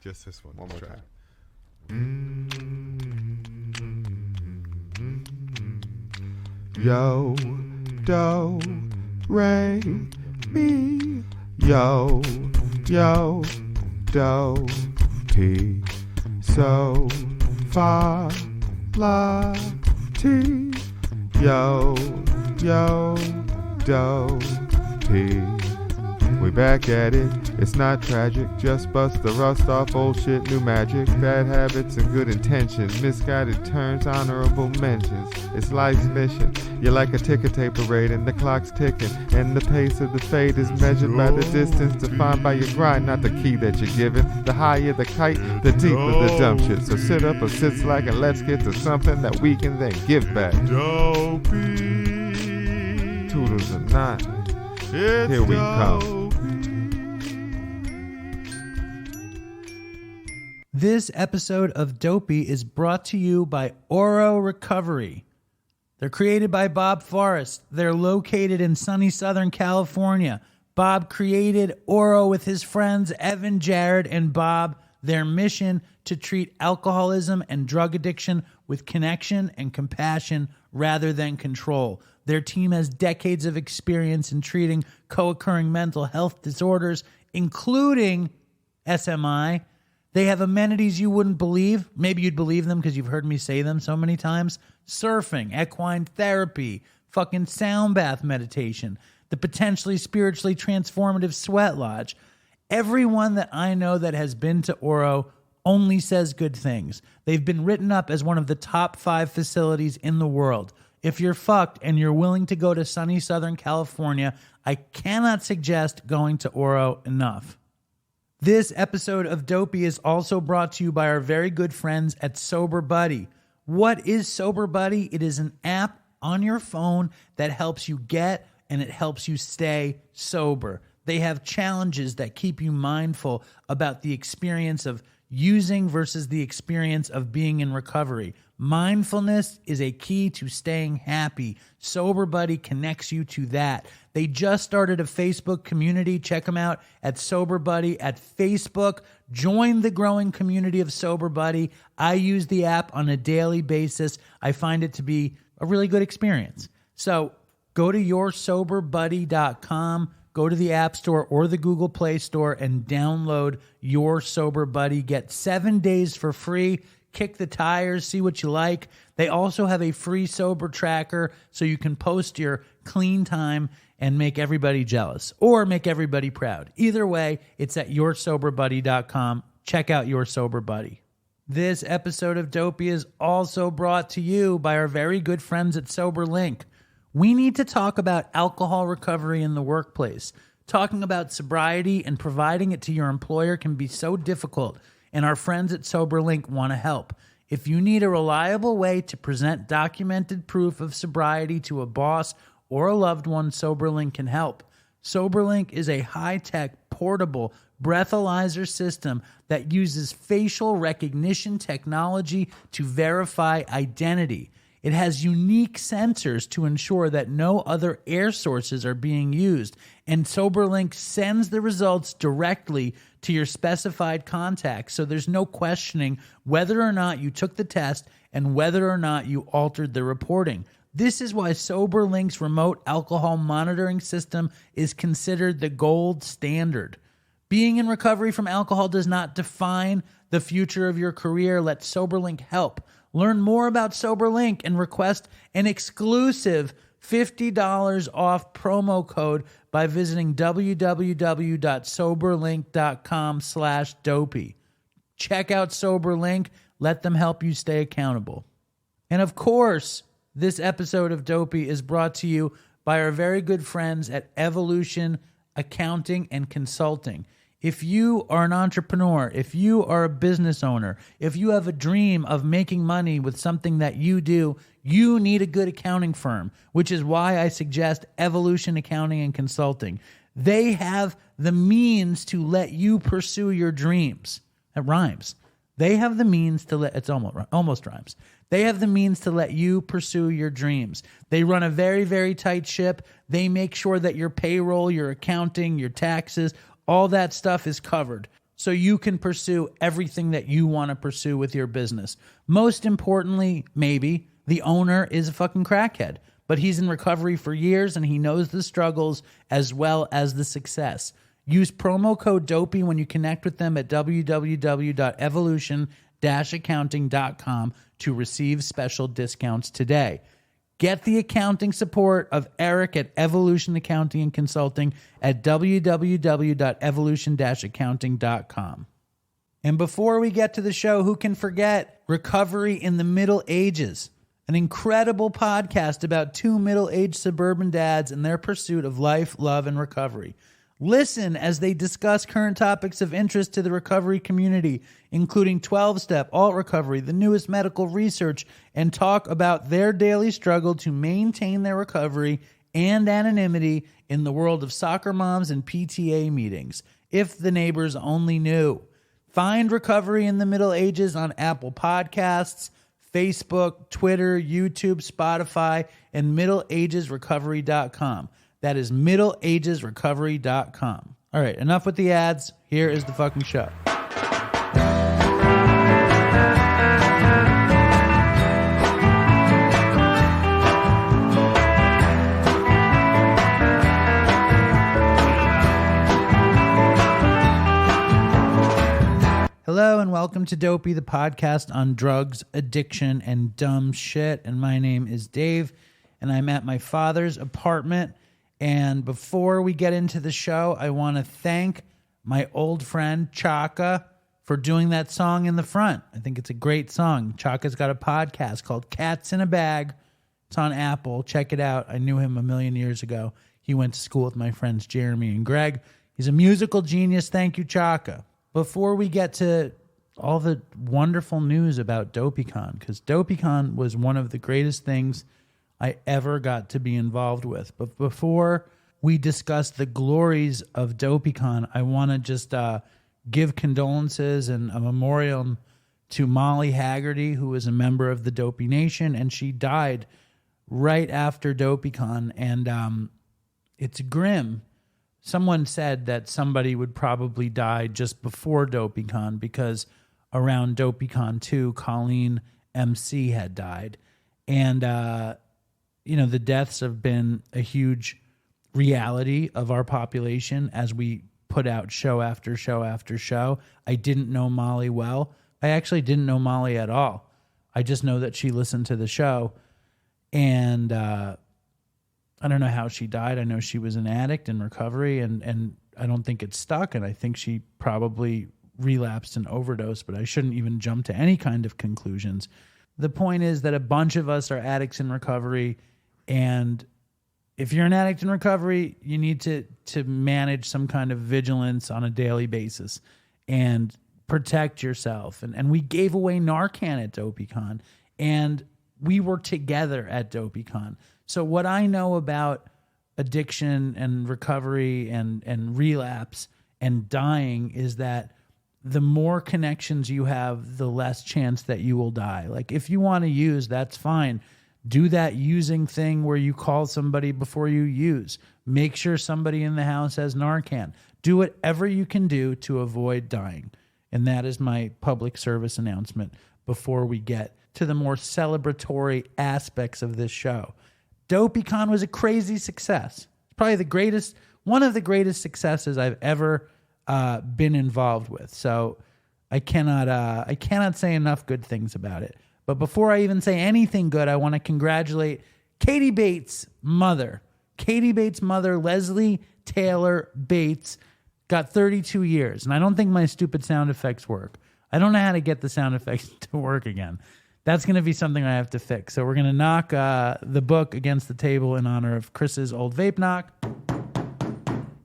Just this one. One more time. Yo, do, re, mi. Yo, do, ti. So, fa, la, ti. Yo, do, ti. We back at it, it's not tragic. Just bust the rust off old shit, new magic. Bad habits and good intentions, misguided turns, honorable mentions. It's life's mission. You're like a ticker tape parade and the clock's ticking. And the pace of the fade is measured by the distance defined by your grind, not the key that you're given. The higher the kite, the deeper the dump shit. So sit up or sit slack and let's get to something that we can then give back. Dopey. Toodles or not, It's here we come. This episode of Dopey is brought to you by Oro Recovery. They're created by Bob Forrest. They're located in sunny Southern California. Bob created Oro with his friends Evan, Jared, and Bob. Their mission to treat alcoholism and drug addiction with connection and compassion rather than control. Their team has decades of experience in treating co-occurring mental health disorders, including SMI. They have amenities you wouldn't believe. Maybe you'd believe them because you've heard me say them so many times. Surfing, equine therapy, fucking sound bath meditation, the potentially spiritually transformative sweat lodge. Everyone that I know that has been to Oro only says good things. They've been written up as one of the top 5 facilities in the world. If you're fucked and you're willing to go to sunny Southern California, I cannot suggest going to Oro enough. This episode of Dopey is also brought to you by our very good friends at Sober Buddy. What is Sober Buddy? It is an app on your phone that helps you get and it helps you stay sober. They have challenges that keep you mindful about the experience of using versus the experience of being in recovery. Mindfulness is a key to staying happy. Sober Buddy connects you to that. They just started a Facebook community. Check them out at Sober Buddy at Facebook. Join the growing community of Sober Buddy. I use the app on a daily basis. I find it to be a really good experience. So go to yoursoberbuddy.com. Go to the App Store or the Google Play Store and download Your Sober Buddy. Get 7 days for free. Kick the tires, see what you like. They also have a free sober tracker so you can post your clean time and make everybody jealous or make everybody proud. Either way, it's at yoursoberbuddy.com. Check out Your Sober Buddy. This episode of Dopey is also brought to you by our very good friends at SoberLink. We need to talk about alcohol recovery in the workplace. Talking about sobriety and providing it to your employer can be so difficult, and our friends at SoberLink want to help. If you need a reliable way to present documented proof of sobriety to a boss or a loved one, SoberLink can help. SoberLink is a high-tech, portable breathalyzer system that uses facial recognition technology to verify identity. It has unique sensors to ensure that no other air sources are being used, and SoberLink sends the results directly to your specified contacts, so there's no questioning whether or not you took the test and whether or not you altered the reporting. This is why SoberLink's remote alcohol monitoring system is considered the gold standard. Being in recovery from alcohol does not define the future of your career. Let SoberLink help. Learn more about SoberLink and request an exclusive $50 off promo code by visiting www.soberlink.com/dopey. Check out SoberLink. Let them help you stay accountable. And of course, this episode of Dopey is brought to you by our very good friends at Evolution Accounting and Consulting. If you are an entrepreneur, if you are a business owner, if you have a dream of making money with something that you do, you need a good accounting firm, which is why I suggest Evolution Accounting and Consulting. They have the means to let you pursue your dreams. It rhymes. They have the means to let, it's almost rhymes. They have the means to let you pursue your dreams. They run a very, very tight ship. They make sure that your payroll, your accounting, your taxes, all that stuff is covered. so you can pursue everything that you want to pursue with your business. Most importantly, maybe, the owner is a fucking crackhead, but he's in recovery for years and he knows the struggles as well as the success. Use promo code Dopey when you connect with them at www.evolution-accounting.com to receive special discounts today. Get the accounting support of Eric at Evolution Accounting and Consulting at www.evolution-accounting.com. And before we get to the show, who can forget Recovery in the Middle Ages, an incredible podcast about two middle-aged suburban dads and their pursuit of life, love, and recovery. Listen as they discuss current topics of interest to the recovery community, including 12-step, alt recovery, the newest medical research, and talk about their daily struggle to maintain their recovery and anonymity in the world of soccer moms and PTA meetings. If the neighbors only knew. Find Recovery in the Middle Ages on Apple Podcasts, Facebook, Twitter, YouTube, Spotify, and middleagesrecovery.com. That is middleagesrecovery.com. All right, enough with the ads. Here is the fucking show. Hello and welcome to Dopey, the podcast on drugs, addiction, and dumb shit. And my name is Dave, and I'm at my father's apartment. And before we get into the show, I want to thank my old friend Chaka for doing that song in the front. I think it's a great song. Chaka's got a podcast called Cats in a Bag. It's on Apple. Check it out. I knew him a million years ago. He went to school with my friends Jeremy and Greg. He's a musical genius. Thank you, Chaka. Before we get to all the wonderful news about Dopeycon, because Dopeycon was one of the greatest things I ever got to be involved with. But before we discuss the glories of Dopeycon, I want to just give condolences and a memorial to Molly Haggerty, who was a member of the Dopey Nation, and she died right after Dopeycon, and it's grim. Someone said that somebody would probably die just before Dopeycon because around Dopeycon 2, Colleen MC had died. And, the deaths have been a huge reality of our population as we put out show after show after show. I didn't know Molly well. I actually didn't know Molly at all. I just know that she listened to the show. And I don't know how she died. I know she was an addict in recovery, and I don't think it stuck. And I think she probably relapsed and overdosed, but I shouldn't even jump to any kind of conclusions. The point is that a bunch of us are addicts in recovery, and if you're an addict in recovery, you need to manage some kind of vigilance on a daily basis and protect yourself. And we gave away Narcan at Dopeycon, and we were together at Dopeycon. So what I know about addiction and recovery and relapse and dying is that the more connections you have, the less chance that you will die. Like, if you want to use, that's fine. Do that using thing where you call somebody before you use. Make sure somebody in the house has Narcan. Do whatever you can do to avoid dying. And that is my public service announcement before we get to the more celebratory aspects of this show. Dopeycon was a crazy success. It's probably one of the greatest successes I've ever been involved with. So I cannot say enough good things about it. But before I even say anything good, I want to congratulate Katie Bates' mother. Katie Bates' mother, Leslie Taylor Bates, got 32 years. And I don't think my stupid sound effects work. I don't know how to get the sound effects to work again. That's going to be something I have to fix. So we're going to knock the book against the table in honor of Chris's old vape knock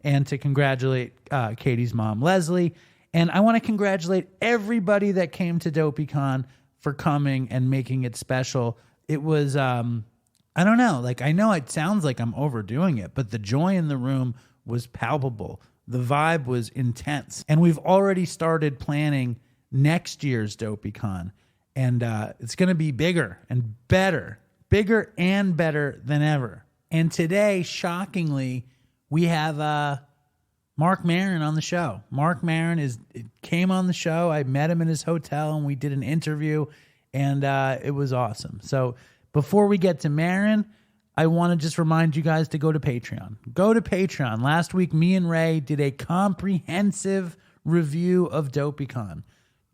and to congratulate Katie's mom, Leslie. And I want to congratulate everybody that came to Dopeycon for coming and making it special. It was, I don't know, like, I know it sounds like I'm overdoing it, but the joy in the room was palpable. The vibe was intense. And we've already started planning next year's Dopeycon. And it's going to be bigger and better than ever. And today, shockingly, we have Marc Maron on the show. Marc Maron came on the show. I met him in his hotel and we did an interview, and it was awesome. So before we get to Maron, I want to just remind you guys to go to Patreon. Go to Patreon. Last week, me and Ray did a comprehensive review of Dopeycon.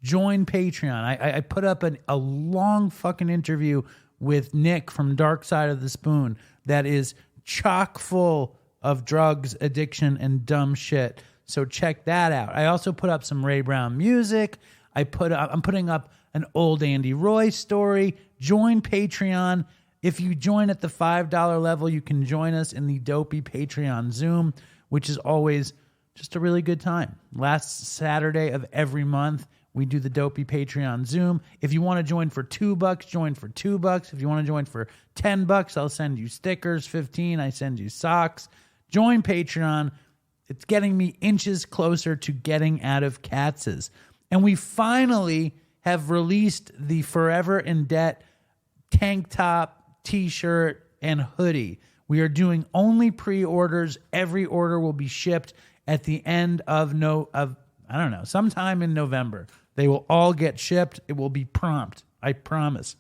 Join Patreon. I put up a long fucking interview with Nick from Dark Side of the Spoon that is chock full of drugs, addiction, and dumb shit. So check that out. I also put up some Ray Brown music. I'm putting up an old Andy Roy story. Join Patreon. If you join at the $5 level, you can join us in the Dopey Patreon Zoom, which is always just a really good time. Last Saturday of every month, we do the Dopey Patreon Zoom. If you want to join for $2, join for $2. If you want to join for $10, I'll send you stickers. 15, I send you socks. Join Patreon. It's getting me inches closer to getting out of Katz's. And we finally have released the Forever in Debt tank top, t-shirt, and hoodie. We are doing only pre-orders. Every order will be shipped at the end of sometime in November. They will all get shipped. It will be prompt. I promise.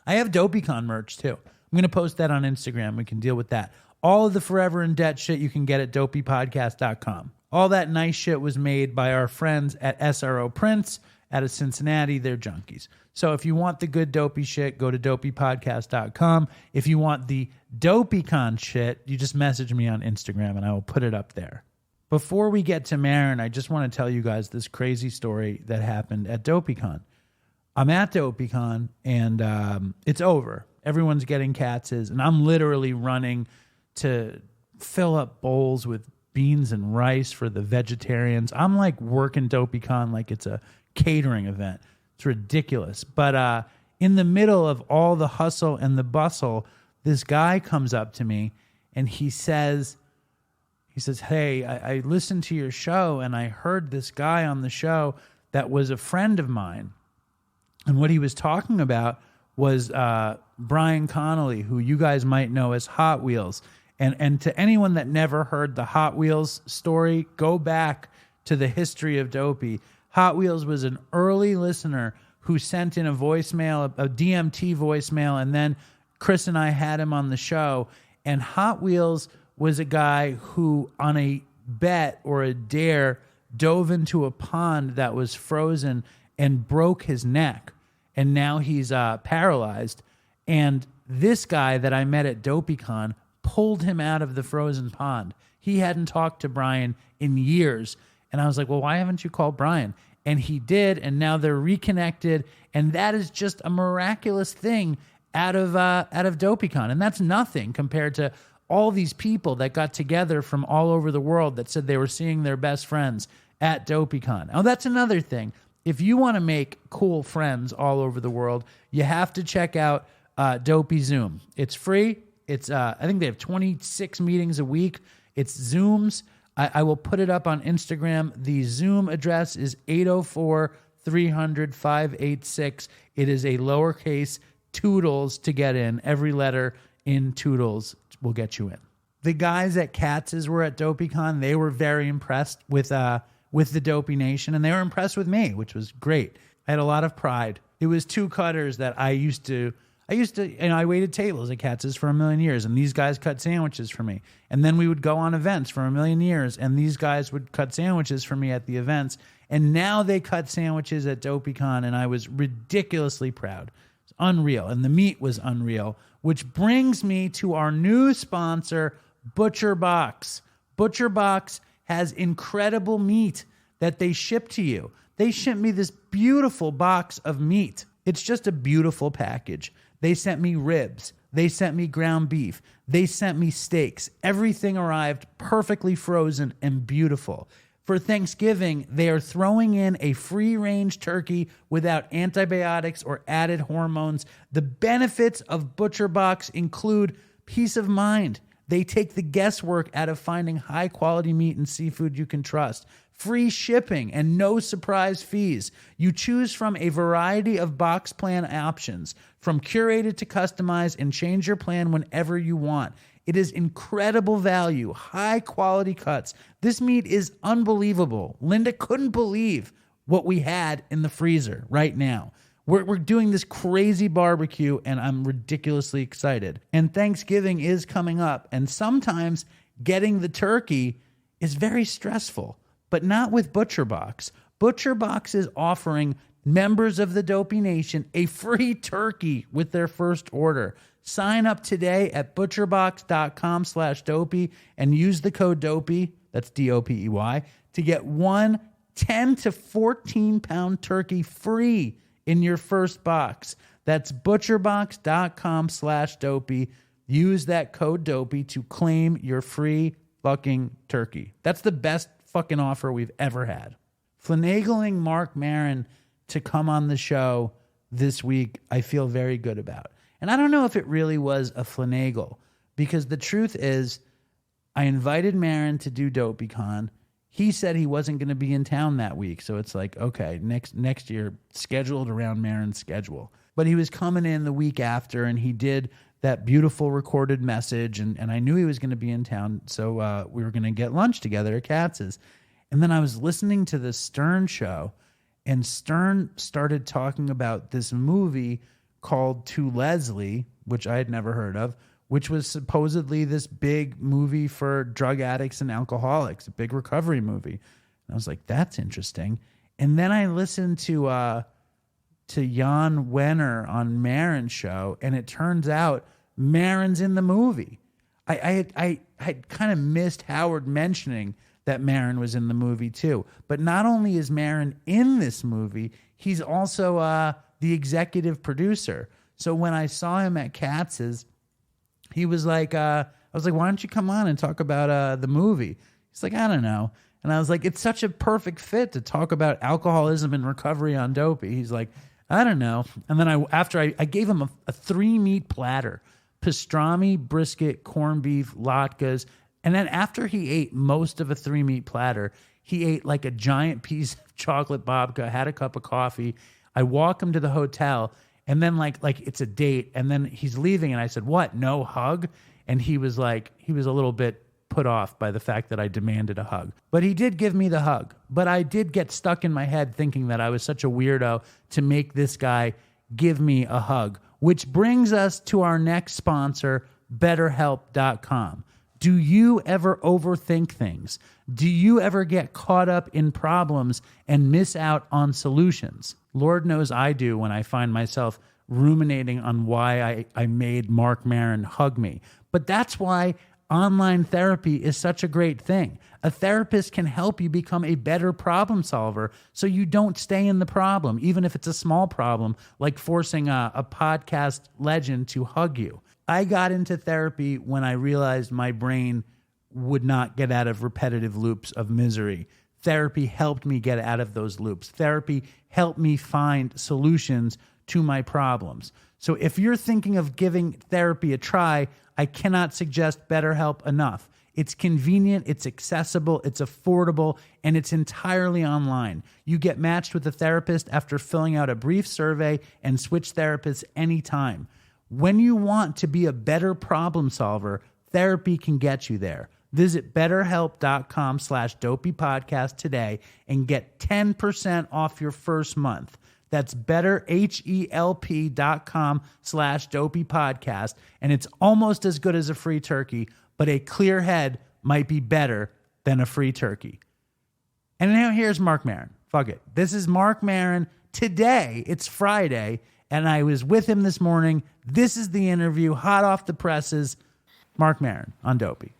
I have Dopeycon merch too. I'm going to post that on Instagram. We can deal with that. All of the Forever in Debt shit you can get at dopeypodcast.com. All that nice shit was made by our friends at SRO Prints out of Cincinnati. They're junkies. So if you want the good dopey shit, go to dopeypodcast.com. If you want the Dopeycon shit, you just message me on Instagram and I will put it up there. Before we get to Maron, I just want to tell you guys this crazy story that happened at Dopeycon. I'm at Dopeycon and it's over. Everyone's getting Katz's and I'm literally running to fill up bowls with beans and rice for the vegetarians. I'm like working Dopeycon like it's a catering event. It's ridiculous. But in the middle of all the hustle and the bustle, this guy comes up to me and he says, hey, I listened to your show and I heard this guy on the show that was a friend of mine. And what he was talking about was Brian Connolly, who you guys might know as Hot Wheels. And to anyone that never heard the Hot Wheels story, go back to the history of Dopey. Hot Wheels was an early listener who sent in a voicemail, a DMT voicemail, and then Chris and I had him on the show. And Hot Wheels was a guy who, on a bet or a dare, dove into a pond that was frozen and broke his neck. And now he's paralyzed. And this guy that I met at Dopeycon pulled him out of the frozen pond. He hadn't talked to Brian in years. And I was like, well, why haven't you called Brian? And he did, and now they're reconnected. And that is just a miraculous thing out of Dopeycon. And that's nothing compared to all these people that got together from all over the world that said they were seeing their best friends at Dopeycon. Oh, that's another thing. If you want to make cool friends all over the world, you have to check out Dopey Zoom. It's free. It's I think they have 26 meetings a week. It's Zooms. I will put it up on Instagram. The Zoom address is 804-300-586. It is a lowercase Toodles to get in. Every letter in Toodles will get you in. The guys at Katz's were at Dopeycon. They were very impressed with the Dopey Nation, and they were impressed with me, which was great. I had a lot of pride. It was two cutters that I used to, I waited tables at Katz's for 1,000,000 years, and these guys cut sandwiches for me. And then we would go on events for 1,000,000 years, and these guys would cut sandwiches for me at the events. And now they cut sandwiches at Dopeycon, and I was ridiculously proud. It's unreal, and the meat was unreal, which brings me to our new sponsor, Butcher Box. Butcher Box has incredible meat that they ship to you. They ship me this beautiful box of meat. It's just a beautiful package. They sent me ribs. They sent me ground beef. They sent me steaks. Everything arrived perfectly frozen and beautiful. For Thanksgiving, they are throwing in a free-range turkey without antibiotics or added hormones. The benefits of Butcher Box include peace of mind. They take the guesswork out of finding high-quality meat and seafood you can trust. Free shipping and no surprise fees. You choose from a variety of box plan options, from curated to customized, and change your plan whenever you want. It is incredible value, high quality cuts. This meat is unbelievable. Linda couldn't believe what we had in the freezer right now. We're doing this crazy barbecue, and I'm ridiculously excited. And Thanksgiving is coming up, and sometimes getting the turkey is very stressful, but not with ButcherBox. ButcherBox is offering members of the Dopey Nation a free turkey with their first order. Sign up today at butcherbox.com/dopey and use the code Dopey, that's DOPEY, to get one 10 to 14 pound turkey free in your first box. That's butcherbox.com/dopey. Use that code Dopey to claim your free fucking turkey. That's the best fucking offer we've ever had. Finagling Marc Maron to come on the show this week, I feel very good about. And I don't know if it really was a finagle, because the truth is, I invited Maron to do Dopeycon. He said he wasn't going to be in town that week, so it's like, okay, next year, scheduled around Maron's schedule. But he was coming in the week after, and he did that beautiful recorded message, and I knew he was going to be in town, so we were going to get lunch together at Katz's. And then I was listening to the Stern show, and Stern started talking about this movie called To Leslie, which I had never heard of, which was supposedly this big movie for drug addicts and alcoholics, a big recovery movie. And I was like, that's interesting. And then I listened to Jan Wenner on Maron's show, and it turns out Maron's in the movie. I had kind of missed Howard mentioning that Maron was in the movie too. But not only is Maron in this movie, he's also the executive producer. So when I saw him at Katz's, he was like, I was like, why don't you come on and talk about the movie? He's like, I don't know. And I was like, it's such a perfect fit to talk about alcoholism and recovery on Dopey. He's like, I don't know. And then I gave him a 3-meat platter, pastrami, brisket, corned beef, latkes. And then after he ate most of a 3-meat platter, he ate like a giant piece of chocolate babka, had a cup of coffee. I walk him to the hotel, and then like it's a date, and then he's leaving, and I said, what, no hug? And he was a little bit put off by the fact that I demanded a hug. But he did give me the hug. But I did get stuck in my head thinking that I was such a weirdo to make this guy give me a hug, which brings us to our next sponsor, BetterHelp.com. Do you ever overthink things? Do you ever get caught up in problems and miss out on solutions? Lord knows I do when I find myself ruminating on why I made Marc Maron hug me. But that's why online therapy is such a great thing. A therapist can help you become a better problem solver so you don't stay in the problem, even if it's a small problem, like forcing a podcast legend to hug you. I got into therapy when I realized my brain would not get out of repetitive loops of misery. Therapy helped me get out of those loops. Therapy helped me find solutions to my problems. So if you're thinking of giving therapy a try, I cannot suggest BetterHelp enough. It's convenient, it's accessible, it's affordable, and it's entirely online. You get matched with a therapist after filling out a brief survey and switch therapists anytime. When you want to be a better problem solver, therapy can get you there. Visit betterhelp.com/dopeypodcast today and get 10% off your first month. That's betterhelp.com/dopeypodcast. And it's almost as good as a free turkey, but a clear head might be better than a free turkey. And now here's Marc Maron. Fuck it. This is Marc Maron. Today, it's Friday, and I was with him this morning. This is the interview, hot off the presses. Marc Maron on Dopey.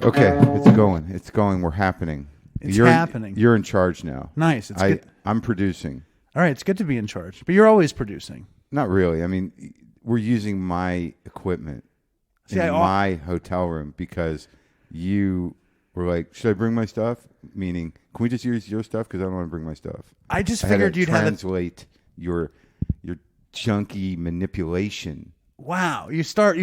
Okay, it's going. We're happening. You're happening. You're in charge now. Nice. It's good. I'm producing. All right, it's good to be in charge, but you're always producing. Not really. I mean, we're using my equipment in my hotel room because you were like, should I bring my stuff? Meaning, can we just use your stuff? Because I don't want to bring my stuff. I figured you'd translate your junky manipulation. Wow, you start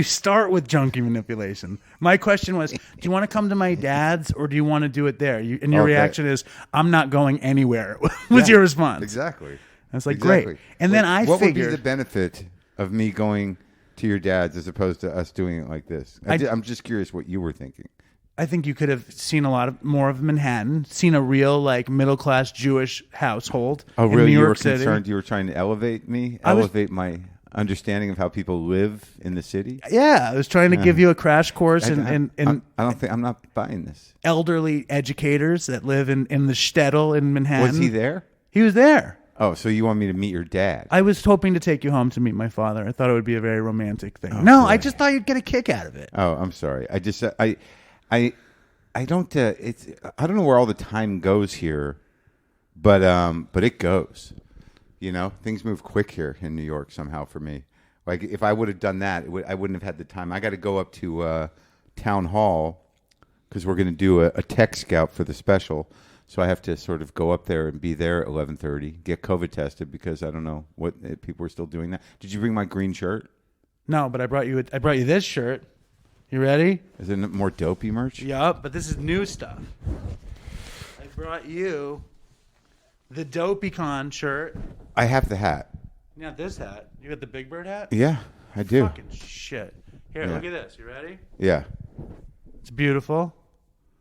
with junkie manipulation. My question was, do you want to come to my dad's or do you want to do it there? And your reaction is, I'm not going anywhere. Was your response? Exactly. I was like, great. And then I what figured, would be the benefit of me going to your dad's as opposed to us doing it like this? I'm just curious what you were thinking. I think you could have seen more of Manhattan, seen a real like middle class Jewish household. Oh, in really? New You were York City. concerned you were trying to elevate me, elevate my understanding of how people live in the city. Yeah, I was trying to give you a crash course in I'm not buying this. elderly educators that live in the shtetl in Manhattan. Was he there? He was there. Oh, so you want me to meet your dad? I was hoping to take you home to meet my father. I thought it would be a very romantic thing. Oh, no, boy. I just thought you'd get a kick out of it. Oh, I'm sorry. I don't. I don't know where all the time goes here, but it goes. You know, things move quick here in New York somehow for me. Like if I would have done that, I wouldn't have had the time. I got to go up to town hall because we're going to do a tech scout for the special. So I have to sort of go up there and be there at 11:30, get COVID tested because I don't know what if people are still doing that. Did you bring my green shirt? No, but I brought you this shirt. You ready? Is it more Dopey merch? Yup, but this is new stuff. I brought you the Dopeycon shirt. I have the hat. You got this hat. You got the Big Bird hat? Yeah, I do. Fucking shit. Here, Yeah. look at this. You ready? Yeah. It's beautiful.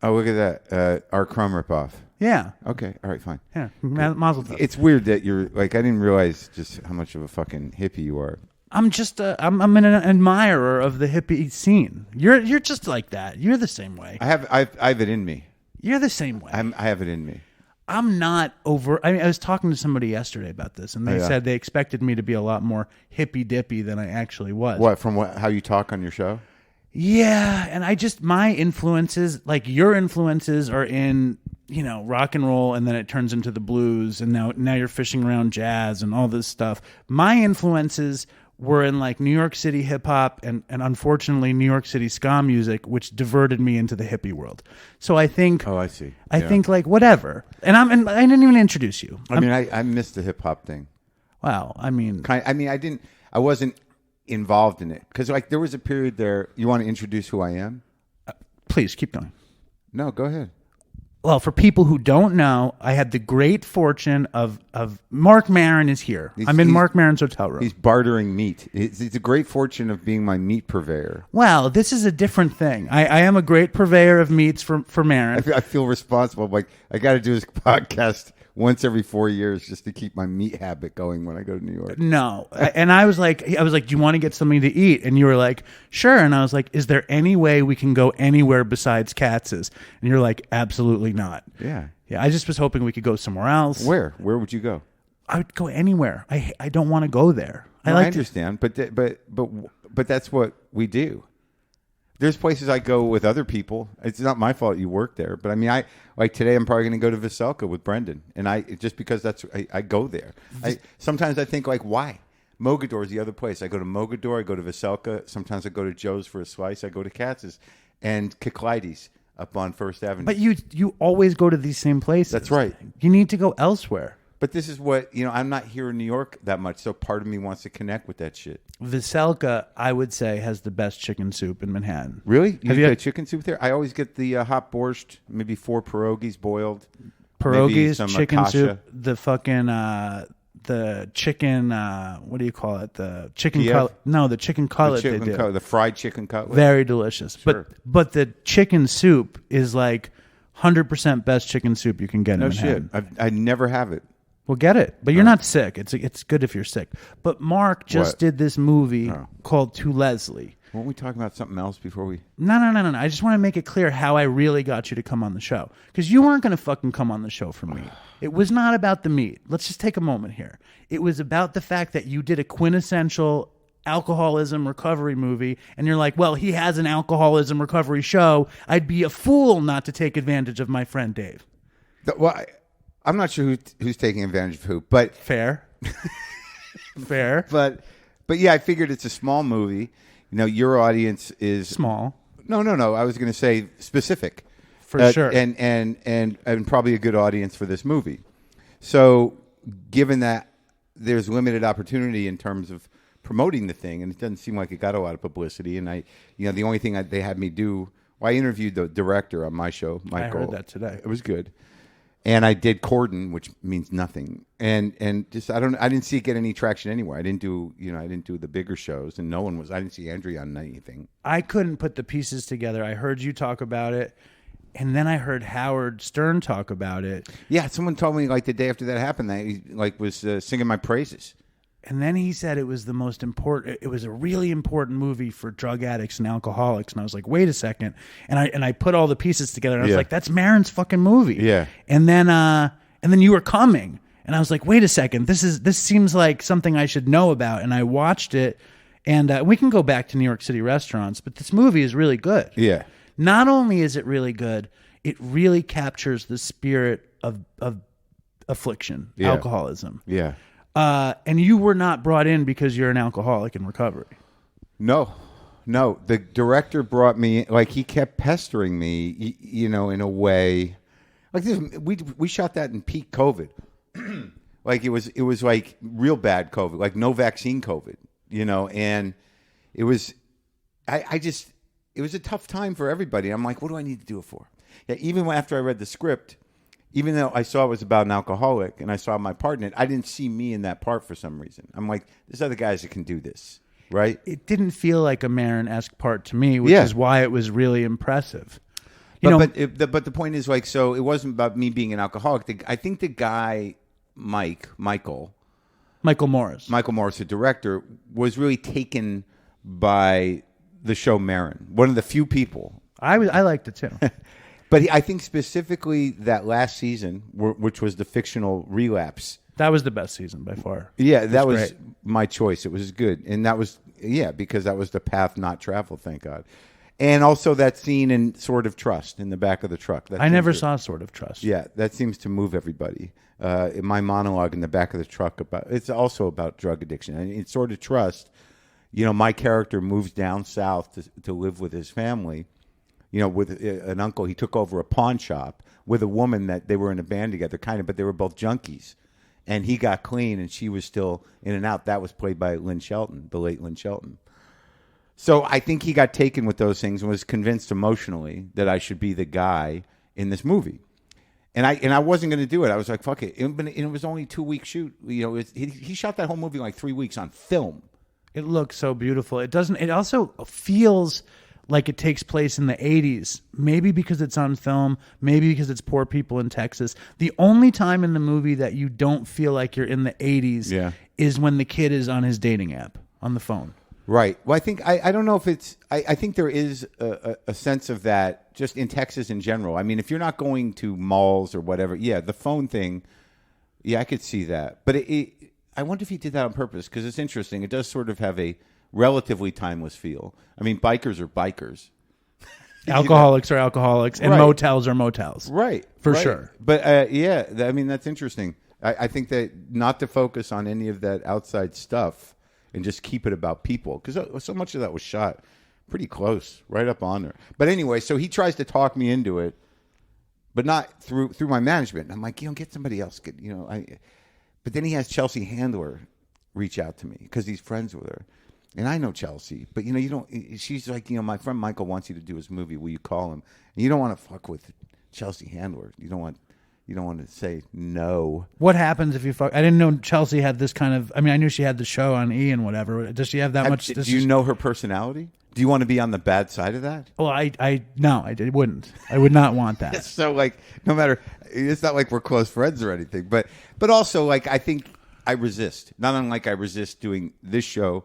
Oh, look at that. Our Chrome ripoff. Yeah. Okay. All right. Fine. Yeah. Mazel tov. It's weird that you're like, I didn't realize just how much of a fucking hippie you are. I'm just I'm an admirer of the hippie scene. You're just like that. You're the same way. I have it in me. You're the same way. I have it in me. I'm not over. I mean, I was talking to somebody yesterday about this, and they said they expected me to be a lot more hippy dippy than I actually was. What from how you talk on your show? Yeah, and my influences, like your influences, are in rock and roll, and then it turns into the blues, and now you're fishing around jazz and all this stuff. My influences were in like New York City hip hop and unfortunately New York City ska music, which diverted me into the hippie world. So I think. Oh, I see. I think like whatever, and I didn't even introduce you. I missed the hip hop thing. Wow, I wasn't involved in it because like there was a period there. You want to introduce who I am? Please keep going. No, go ahead. Well, for people who don't know, I had the great fortune of Marc Maron is here. I'm in Marc Maron's hotel room. He's bartering meat. It's a great fortune of being my meat purveyor. Well, this is a different thing. I am a great purveyor of meats for Maron. I feel responsible. Like I got to do this podcast once every 4 years just to keep my meat habit going when I go to New York. No. And I was like, do you want to get something to eat? And you were like, sure. And I was like, is there any way we can go anywhere besides Katz's? And you're like, absolutely not. Yeah. Yeah. I just was hoping we could go somewhere else. Where would you go? I would go anywhere. I don't want to go there. No, I understand, but that's what we do. There's places I go with other people. It's not my fault you work there, but I mean, like today I'm probably going to go to Veselka with Brendan, and just because I go there. Sometimes I think like, why? Mogador is the other place. I go to Mogador, I go to Veselka. Sometimes I go to Joe's for a slice. I go to Katz's and Kikleides up on First Avenue. But you always go to these same places. That's right. You need to go elsewhere. But this is what, I'm not here in New York that much, so part of me wants to connect with that shit. Veselka, I would say, has the best chicken soup in Manhattan. Really? You get chicken soup there? I always get the hot borscht, maybe 4 pierogies boiled. Pierogies, some chicken akasha. soup, the fucking, the chicken, what do you call it? The chicken Kiev? cutlet. No, the chicken cutlet they do. The fried chicken cutlet? Very delicious. Sure. But the chicken soup is like 100% best chicken soup you can get in Manhattan. No shit. I never have it. Well, get it. But you're not sick. It's good if you're sick. But Mark just did this movie called To Leslie. Weren't we talking about something else before we... No. I just want to make it clear how I really got you to come on the show. Because you weren't going to fucking come on the show for me. It was not about the meat. Let's just take a moment here. It was about the fact that you did a quintessential alcoholism recovery movie, and you're like, well, he has an alcoholism recovery show. I'd be a fool not to take advantage of my friend Dave. Well, I'm not sure who's taking advantage of who, but... Fair. Fair. But yeah, I figured it's a small movie. Your audience is... Small. No. I was going to say specific. For sure. And probably a good audience for this movie. So given that there's limited opportunity in terms of promoting the thing, and it doesn't seem like it got a lot of publicity, and the only thing they had me do... Well, I interviewed the director on my show, Michael. I heard that today. It was good. And I did Corden, which means nothing. And just I didn't see it get any traction anywhere. I didn't do the bigger shows, and I didn't see Andrea on anything. I couldn't put the pieces together. I heard you talk about it, and then I heard Howard Stern talk about it. Yeah, someone told me like the day after that happened that he like was singing my praises. And then he said it was the most important. It was a really important movie for drug addicts and alcoholics. And I was like, wait a second. And I put all the pieces together. And I was like, that's Maron's fucking movie. Yeah. And then you were coming, and I was like, wait a second. This seems like something I should know about. And I watched it, and we can go back to New York City restaurants, but this movie is really good. Yeah. Not only is it really good, it really captures the spirit of affliction, alcoholism. Yeah. And you were not brought in because you're an alcoholic in recovery. No. The director brought me, like, he kept pestering me, in a way. Like this, we shot that in peak COVID. Like it was like real bad COVID, like no vaccine COVID, and it was, it was a tough time for everybody. I'm like, what do I need to do it for? Yeah, even after I read the script, even though I saw it was about an alcoholic and I saw my part in it, I didn't see me in that part for some reason. I'm like, there's other guys that can do this, right? It didn't feel like a Maron-esque part to me, which is why it was really impressive. But the point is, like, so it wasn't about me being an alcoholic. I think the guy, Michael Morris, the director, was really taken by the show Maron. One of the few people. I liked it too. But I think specifically that last season, which was the fictional relapse. That was the best season by far. Yeah, that was my choice. It was good. And that was, because that was the path not traveled, thank God. And also that scene in Sword of Trust in the back of the truck. I never saw Sword of Trust. Yeah, that seems to move everybody. In my monologue in the back of the truck, it's also about drug addiction. And in Sword of Trust, my character moves down south to live with his family. With an uncle. He took over a pawn shop with a woman that they were in a band together, but they were both junkies. And he got clean, and she was still in and out. That was played by Lynn Shelton, the late Lynn Shelton. So I think he got taken with those things and was convinced emotionally that I should be the guy in this movie. And I wasn't going to do it. I was like, fuck it. It was only a 2-week shoot. He shot that whole movie in like 3 weeks on film. It looks so beautiful. It also feels like it takes place in the 80s, maybe because it's on film, maybe because it's poor people in Texas. The only time in the movie that you don't feel like you're in the 80s is when the kid is on his dating app on the phone. Right. Well, I think, I don't know if it's, I think there is a sense of that just in Texas in general. I mean, if you're not going to malls or whatever, the phone thing, I could see that. But I wonder if he did that on purpose, because it's interesting. It does sort of have a relatively timeless feel. I mean, bikers are bikers. Alcoholics are alcoholics, and motels are motels. Right. For sure. But, I mean, that's interesting. I think that not to focus on any of that outside stuff and just keep it about people, because so much of that was shot pretty close, right up on there. But anyway, so he tries to talk me into it, but not through my management. And I'm like, get somebody else. But then he has Chelsea Handler reach out to me because he's friends with her. And I know Chelsea, but you don't. She's like, my friend Michael wants you to do his movie. Will you call him? And you don't want to fuck with Chelsea Handler. You don't want to say no. What happens if you fuck? I didn't know Chelsea had this kind of. I mean, I knew she had the show on E and whatever. Does she have that much? Do you know her personality? Do you want to be on the bad side of that? Well, no, I wouldn't. I would not want that. So like, no matter, it's not like we're close friends or anything, but also like, I think I resist. Not unlike I resist doing this show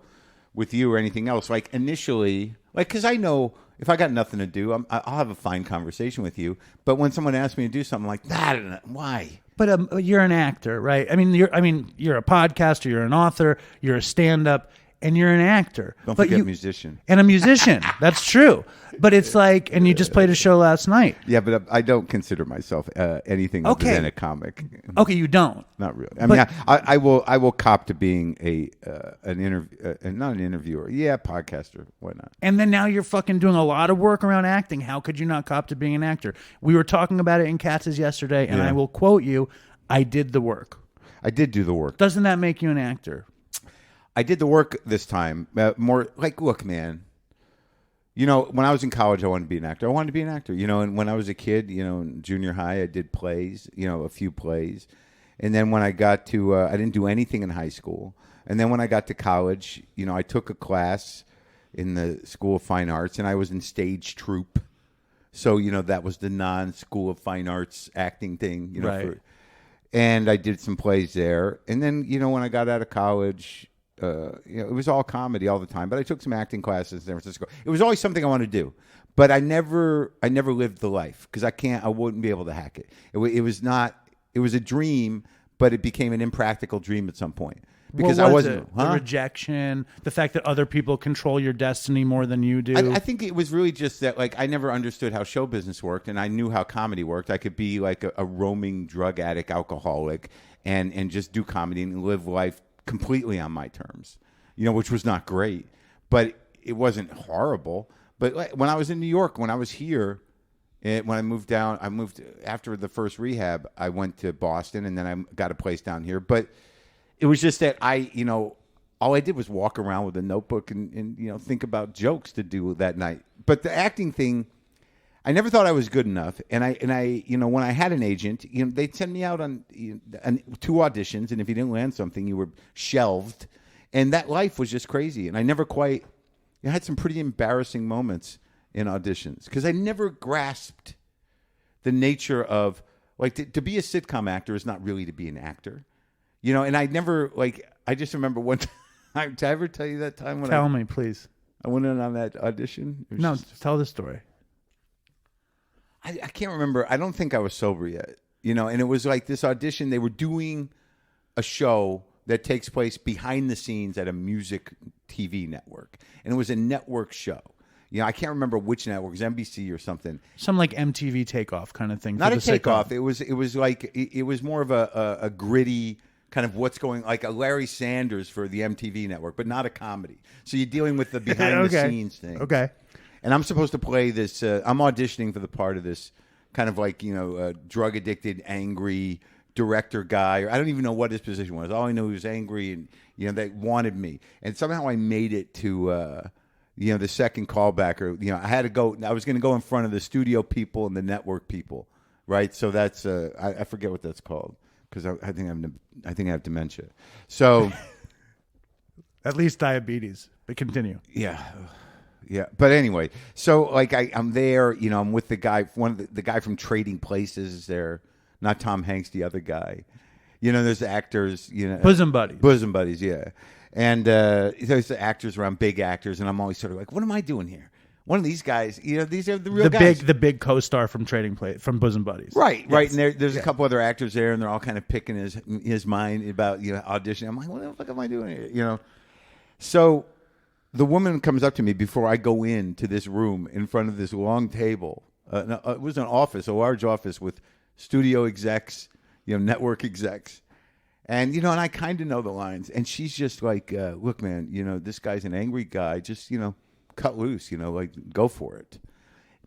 with you or anything else. Like initially, like, because I know if I got nothing to do, I'll have a fine conversation with you. But when someone asks me to do something like that, why? But you're an actor, right? I mean, you're a podcaster, you're an author, you're a stand-up, and you're an actor. Don't forget musician. And a musician. That's true. But it's like, and you just played a show last night. Yeah, but I don't consider myself anything other than a comic. Okay, you don't. Not really. I mean, I will cop to being not an interviewer. Yeah, podcaster. Why not? And then now you're fucking doing a lot of work around acting. How could you not cop to being an actor? We were talking about it in Katz's yesterday, and I will quote you, I did the work. I did do the work. Doesn't that make you an actor? I did the work this time. More like, look, man, when I was in college, I wanted to be an actor. And when I was a kid, in junior high, I did plays, a few plays. And then when I got to, I didn't do anything in high school. And then when I got to college, I took a class in the School of Fine Arts, and I was in stage troupe. So, that was the non-School of Fine Arts acting thing, Right. And I did some plays there. And then, when I got out of college, it was all comedy all the time. But I took some acting classes in San Francisco. It was always something I wanted to do. But I never lived the life because I wouldn't be able to hack it. It was a dream, but it became an impractical dream at some point. Because I wasn't. The rejection, the fact that other people control your destiny more than you do. I think it was really just that, I never understood how show business worked, and I knew how comedy worked. I could be like a roaming drug addict, alcoholic, and just do comedy and live life completely on my terms, which was not great, but it wasn't horrible. But when I was in New York, when I was here, when I moved after the first rehab, I went to Boston, and then I got a place down here, but it was just that all I did was walk around with a notebook and think about jokes to do that night. But the acting thing, I never thought I was good enough. And I when I had an agent, they'd send me out on 2 auditions, and if you didn't land something, you were shelved. And that life was just crazy. And I never quite, I had some pretty embarrassing moments in auditions because I never grasped the nature of to be a sitcom actor is not really to be an actor. And I never, I just remember one time, did I ever tell you that time when Tell me, please. I went in on that audition? No, tell the story. I can't remember. I don't think I was sober yet, and it was like this audition. They were doing a show that takes place behind the scenes at a music TV network. And it was a network show. I can't remember which network. It was NBC or something. Some like MTV takeoff kind of thing. Not a takeoff. It was more of a gritty kind of what's going, like a Larry Sanders for the MTV network, but not a comedy. So you're dealing with the behind the scenes thing. Okay. And I'm supposed to play this. I'm auditioning for the part of this kind of drug addicted, angry director guy. Or I don't even know what his position was. All I know, he was angry, and they wanted me. And somehow I made it to the second callback. Or I had to go. I was going to go in front of the studio people and the network people, right? So that's I forget what that's called. Because I think I have dementia. So, at least diabetes. But continue. Yeah. But anyway, so I'm there. I'm with the guy. The guy from Trading Places is there. Not Tom Hanks, the other guy. There's the actors. Bosom buddies. Yeah. And there's the actors around, big actors, and I'm always sort of like, what am I doing here? One of these guys, these are the real guys. The big co-star from from Bosom Buddies. Right. And there's a couple other actors there, and they're all kind of picking his mind about auditioning. I'm like, what the fuck am I doing here? So the woman comes up to me before I go into this room in front of this long table. It was an office, a large office with studio execs, network execs. And, and I kind of know the lines. And she's just like, look, man, this guy's an angry guy. Just, cut loose, go for it.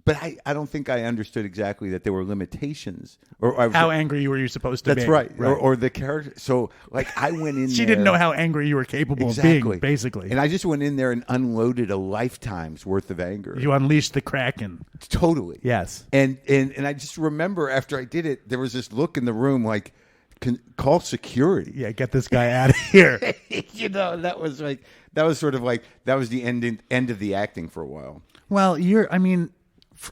But I don't think I understood exactly that there were limitations. Or how angry were you supposed to be? That's right. Or the character. So, I went in She didn't know how angry you were capable of being, basically. And I just went in there and unloaded a lifetime's worth of anger. You unleashed the Kraken. Totally. Yes. And I just remember after I did it, there was this look in the room like, call security. Yeah, get this guy out of here. That was the end of the acting for a while. Well,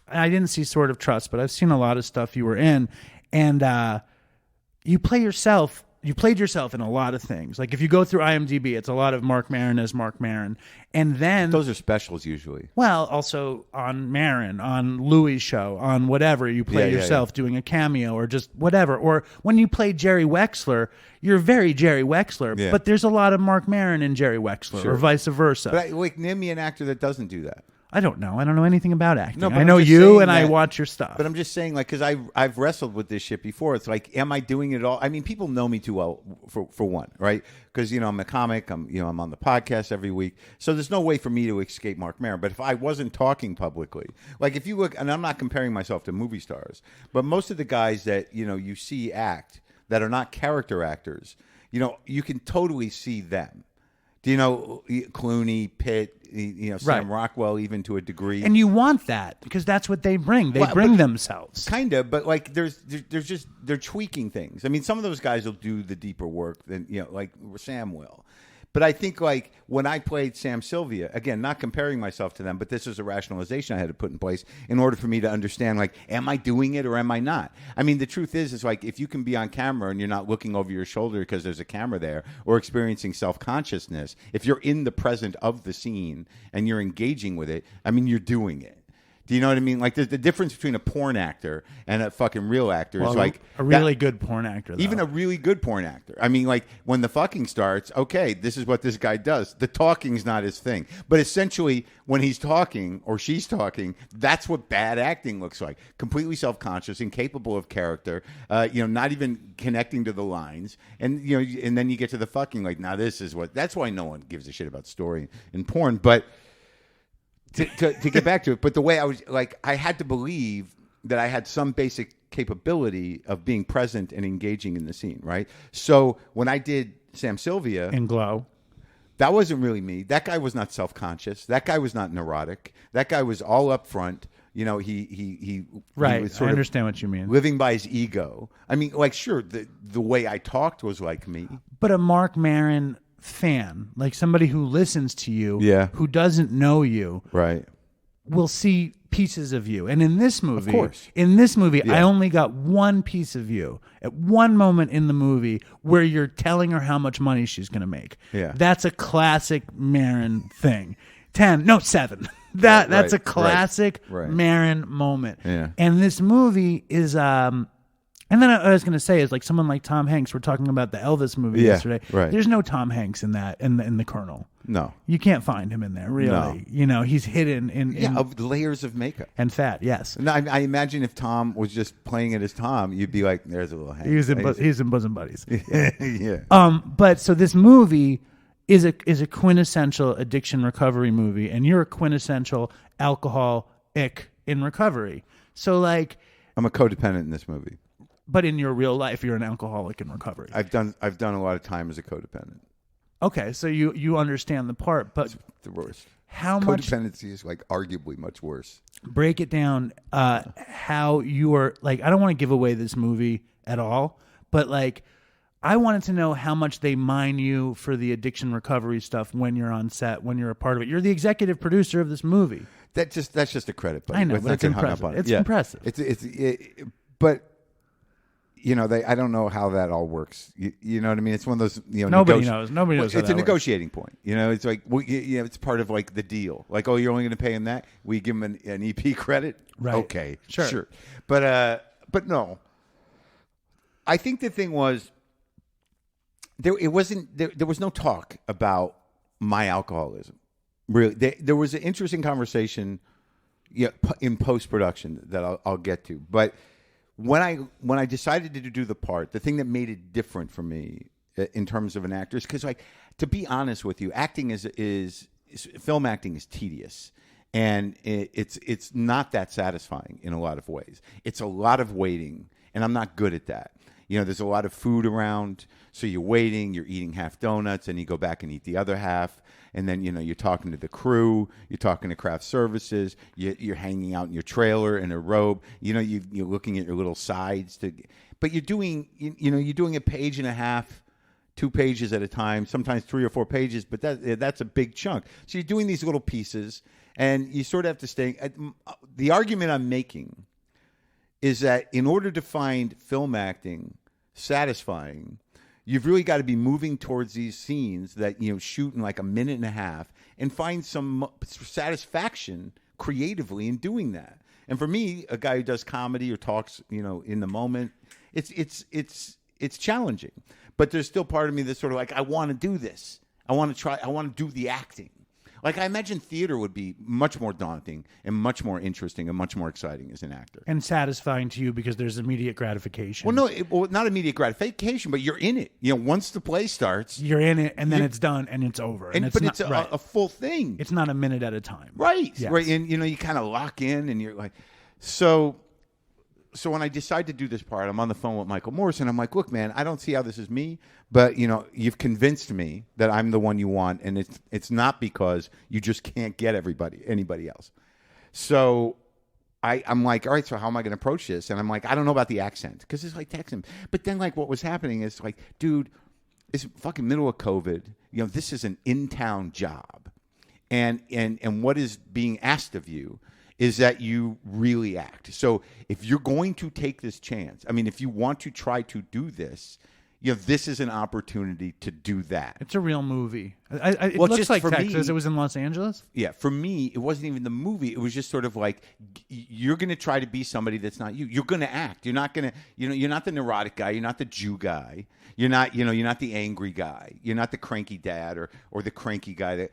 I didn't see Sword of Trust, but I've seen a lot of stuff you were in, and you played yourself in a lot of things. Like if you go through IMDb, it's a lot of Marc Maron as Marc Maron. And then those are specials usually. Well, also on Maron, on Louis' show, on whatever, you play yourself doing a cameo or just whatever. Or when you play Jerry Wexler, you're very Jerry Wexler, but there's a lot of Marc Maron in Jerry Wexler, or vice versa. But name me an actor that doesn't do that. I don't know. I don't know anything about acting. No, I know you, and I watch your stuff. But I'm just saying, because I've wrestled with this shit before. It's like, am I doing it all? I mean, people know me too well for one, right? Because I'm a comic. I'm on the podcast every week, so there's no way for me to escape Marc Maron. But if I wasn't talking publicly, like if you look, and I'm not comparing myself to movie stars, but most of the guys that you see act that are not character actors, you can totally see them. Do you know Clooney, Pitt, Sam Rockwell, even to a degree? And you want that because that's what they bring. They bring themselves. Kind of, but like there's just they're tweaking things. I mean, some of those guys will do the deeper work than like Sam will. But I think like when I played Sam Sylvia, again, not comparing myself to them, but this was a rationalization I had to put in place in order for me to understand, like, am I doing it or am I not? I mean, the truth is like if you can be on camera and you're not looking over your shoulder because there's a camera there or experiencing self-consciousness, if you're in the present of the scene and you're engaging with it, I mean, you're doing it. Do you know what I mean? Like, there's the difference between a porn actor and a fucking real actor is like a really good porn actor. Though. Even a really good porn actor. I mean, like when the fucking starts, okay, this is what this guy does. The talking's not his thing, but essentially, when he's talking or she's talking, that's what bad acting looks like. Completely self-conscious, incapable of character. Not even connecting to the lines, and and then you get to the fucking like. Now this is what. That's why no one gives a shit about story in porn, but. To get back to it, but the way I was like, I had to believe that I had some basic capability of being present and engaging in the scene, right? So when I did Sam Sylvia in Glow, that wasn't really me. That guy was not self-conscious. That guy was not neurotic. That guy was all up front. He right. Was I understand what you mean. Living by his ego. I mean, like, sure, the way I talked was like me, but a Marc Maron fan, like somebody who listens to you, who doesn't know you, right, will see pieces of you. And in this movie, of course. I only got one piece of you at one moment in the movie where you're telling her how much money she's going to make. Yeah, that's a classic Maron thing. 7. That's a classic Maron moment. Yeah, and this movie is And then I was going to say is like someone like Tom Hanks. We're talking about the Elvis movie yesterday. Right. There's no Tom Hanks in that in the Colonel. No, you can't find him in there. Really, no. He's hidden in of layers of makeup and fat. Yes. No, I imagine if Tom was just playing it as Tom, you'd be like, "There's a little Hanks." He's in Bosom Buddies. Yeah. But so this movie is a quintessential addiction recovery movie, and you're a quintessential alcoholic in recovery. So like, I'm a codependent in this movie. But in your real life, you're an alcoholic in recovery. I've done a lot of time as a codependent. Okay, so you understand the part, but it's the worst. How much codependency is like arguably much worse. Break it down. How you are like. I don't want to give away this movie at all, but like, I wanted to know how much they mine you for the addiction recovery stuff when you're on set, when you're a part of it. You're the executive producer of this movie. That's just a credit. Buddy. I know, but it's impressive. It's impressive. But. I don't know how that all works. You know what I mean? It's one of those. Nobody knows. Nobody knows. It's a negotiating point. It's like it's part of like the deal. Like, oh, you're only going to pay him that. We give him an EP credit. Right. Okay. Sure. But no. I think the thing was there was no talk about my alcoholism. Really, there was an interesting conversation, in post production that I'll get to, but. When I decided to do the part, the thing that made it different for me in terms of an actor is because, like, to be honest with you, acting is film acting is tedious, and it's not that satisfying in a lot of ways. It's a lot of waiting, and I'm not good at that. There's a lot of food around, so you're waiting, you're eating half donuts, and you go back and eat the other half. And then, you're talking to the crew, you're talking to craft services, you're hanging out in your trailer in a robe, you're looking at your little sides. But you're doing a page and a half, 2 pages at a time, sometimes 3 or 4 pages, but that's a big chunk. So you're doing these little pieces, and you sort of have to stay. The argument I'm making is that in order to find film acting satisfying, you've really got to be moving towards these scenes that, shoot in like a minute and a half and find some satisfaction creatively in doing that. And for me, a guy who does comedy or talks, in the moment, it's challenging. But there's still part of me that's sort of like, I want to do this. I want to do the acting. Like, I imagine theater would be much more daunting and much more interesting and much more exciting as an actor. And satisfying to you because there's immediate gratification. Well, no, not immediate gratification, but you're in it. Once the play starts. You're in it, and then it's done, and it's over. But it's a full thing. It's not a minute at a time. Right. Yes. Right. And, you kind of lock in, and you're like... So so when I decide to do this part, I'm on the phone with Michael Morrison. I'm like, look, man, I don't see how this is me, but you've convinced me that I'm the one you want, and it's not because you just can't get anybody else. So I'm like, all right, so how am I going to approach this? And I'm like, I don't know about the accent because it's like text him. But then like what was happening is like, dude, it's fucking middle of COVID. This is an in-town job, and what is being asked of you is that you really act. So if you're going to take this chance, I mean, if you want to try to do this, this is an opportunity to do that. It's a real movie. It looks like Texas. Me, it was in Los Angeles? Yeah. For me, it wasn't even the movie. It was just sort of like, you're going to try to be somebody that's not you. You're going to act. You're not going to, you're not the neurotic guy. You're not the Jew guy. You're not, you're not the angry guy. You're not the cranky dad or the cranky guy.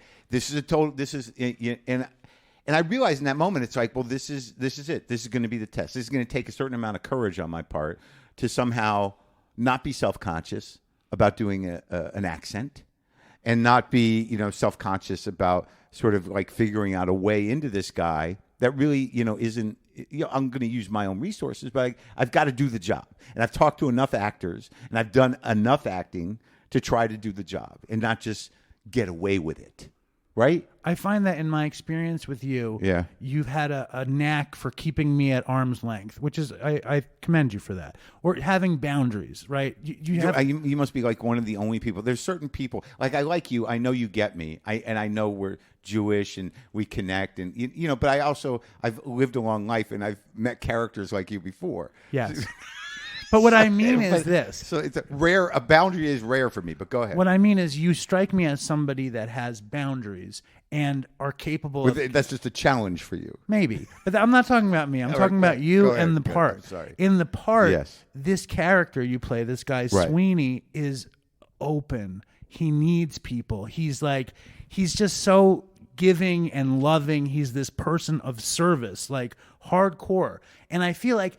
And I realized in that moment, it's like, well, this is it. This is going to be the test. This is going to take a certain amount of courage on my part to somehow not be self-conscious about doing an accent, and not be, self-conscious about sort of like figuring out a way into this guy that really, isn't. I'm going to use my own resources, but I've got to do the job. And I've talked to enough actors, and I've done enough acting to try to do the job and not just get away with it. Right? I find that in my experience with you, yeah, you've had a knack for keeping me at arm's length, which is, I commend you for that. Or having boundaries, right? You must be like one of the only people. There's certain people, like I like you, I know you get me, I know we're Jewish and we connect, and but I've lived a long life and I've met characters like you before. Yes. But what I mean is this. So it's a boundary is rare for me, but go ahead. What I mean is you strike me as somebody that has boundaries and are capable of... That's just a challenge for you. Maybe. But I'm not talking about me. I'm talking about you and the part. Sorry. In the part, yes, this character you play, this guy Sweeney, is open. He needs people. He's just so giving and loving. He's this person of service, like hardcore. And I feel like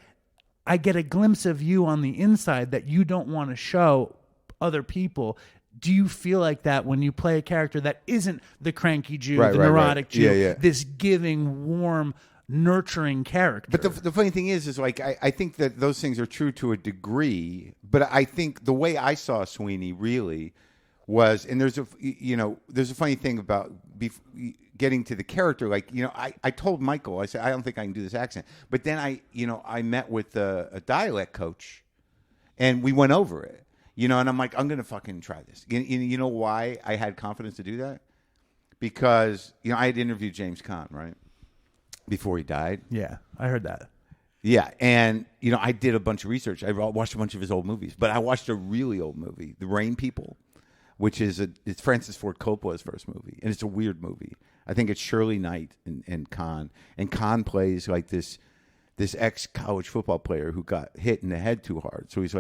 I get a glimpse of you on the inside that you don't want to show other people. Do you feel like that when you play a character that isn't the cranky Jew, the neurotic Jew, this giving, warm, nurturing character? But the funny thing is like I think that those things are true to a degree, but I think the way I saw Sweeney really was, and there's a funny thing about getting to the character. Like, I told Michael, I said, I don't think I can do this accent. But then I met with a dialect coach, and we went over it, and I'm like, I'm going to fucking try this. You know why I had confidence to do that? Because, I had interviewed James Caan, right? Before he died. Yeah, I heard that. Yeah, and, I did a bunch of research. I watched a bunch of his old movies, but I watched a really old movie, The Rain People, which is it's Francis Ford Coppola's first movie, and it's a weird movie. I think it's Shirley Knight and Khan, and Khan plays like this ex-college football player who got hit in the head too hard. So he's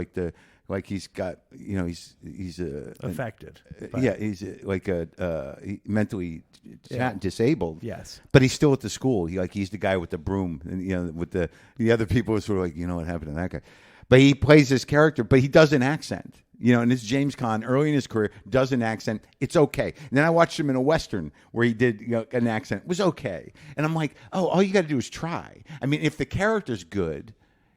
he's got he's affected. He's mentally disabled. Yes, but he's still at the school. He's the guy with the broom, and with the other people are sort of like, what happened to that guy. But he plays this character, but he does an accent. And this James Caan, early in his career, does an accent. It's okay. And then I watched him in a Western where he did an accent. It was okay. And I'm like, oh, all you got to do is try. I mean, if the character's good,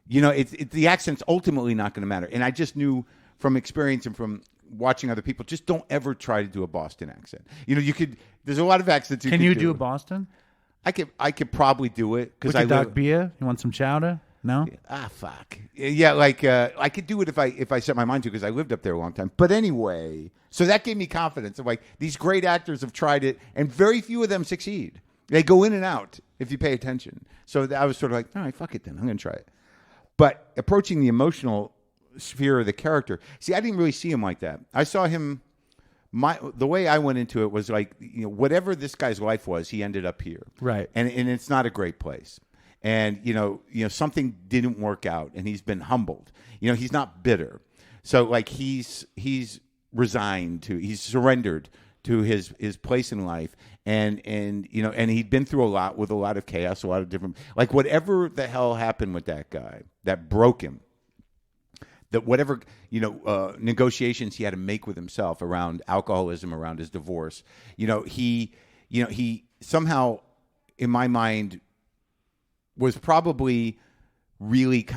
the accent's ultimately not going to matter. And I just knew from experience and from watching other people, just don't ever try to do a Boston accent. There's a lot of accents you can you do a Boston? I could probably do it. With your dog beer? You want some chowder? No? Fuck. Yeah, I could do it if I set my mind to, because I lived up there a long time. But anyway, so that gave me confidence of these great actors have tried it, and very few of them succeed. They go in and out if you pay attention. So I was sort of like, all right, fuck it then. I'm going to try it. But approaching the emotional sphere of the character, see, I didn't really see him like that. I saw him, the way I went into it was whatever this guy's life was, he ended up here. Right. And it's not a great place. And, something didn't work out, and he's been humbled. He's not bitter. So, he's resigned he's surrendered to his place in life. And he'd been through a lot with a lot of chaos, a lot of different, whatever the hell happened with that guy that broke him, that whatever, negotiations he had to make with himself around alcoholism, around his divorce, he somehow, in my mind, was probably really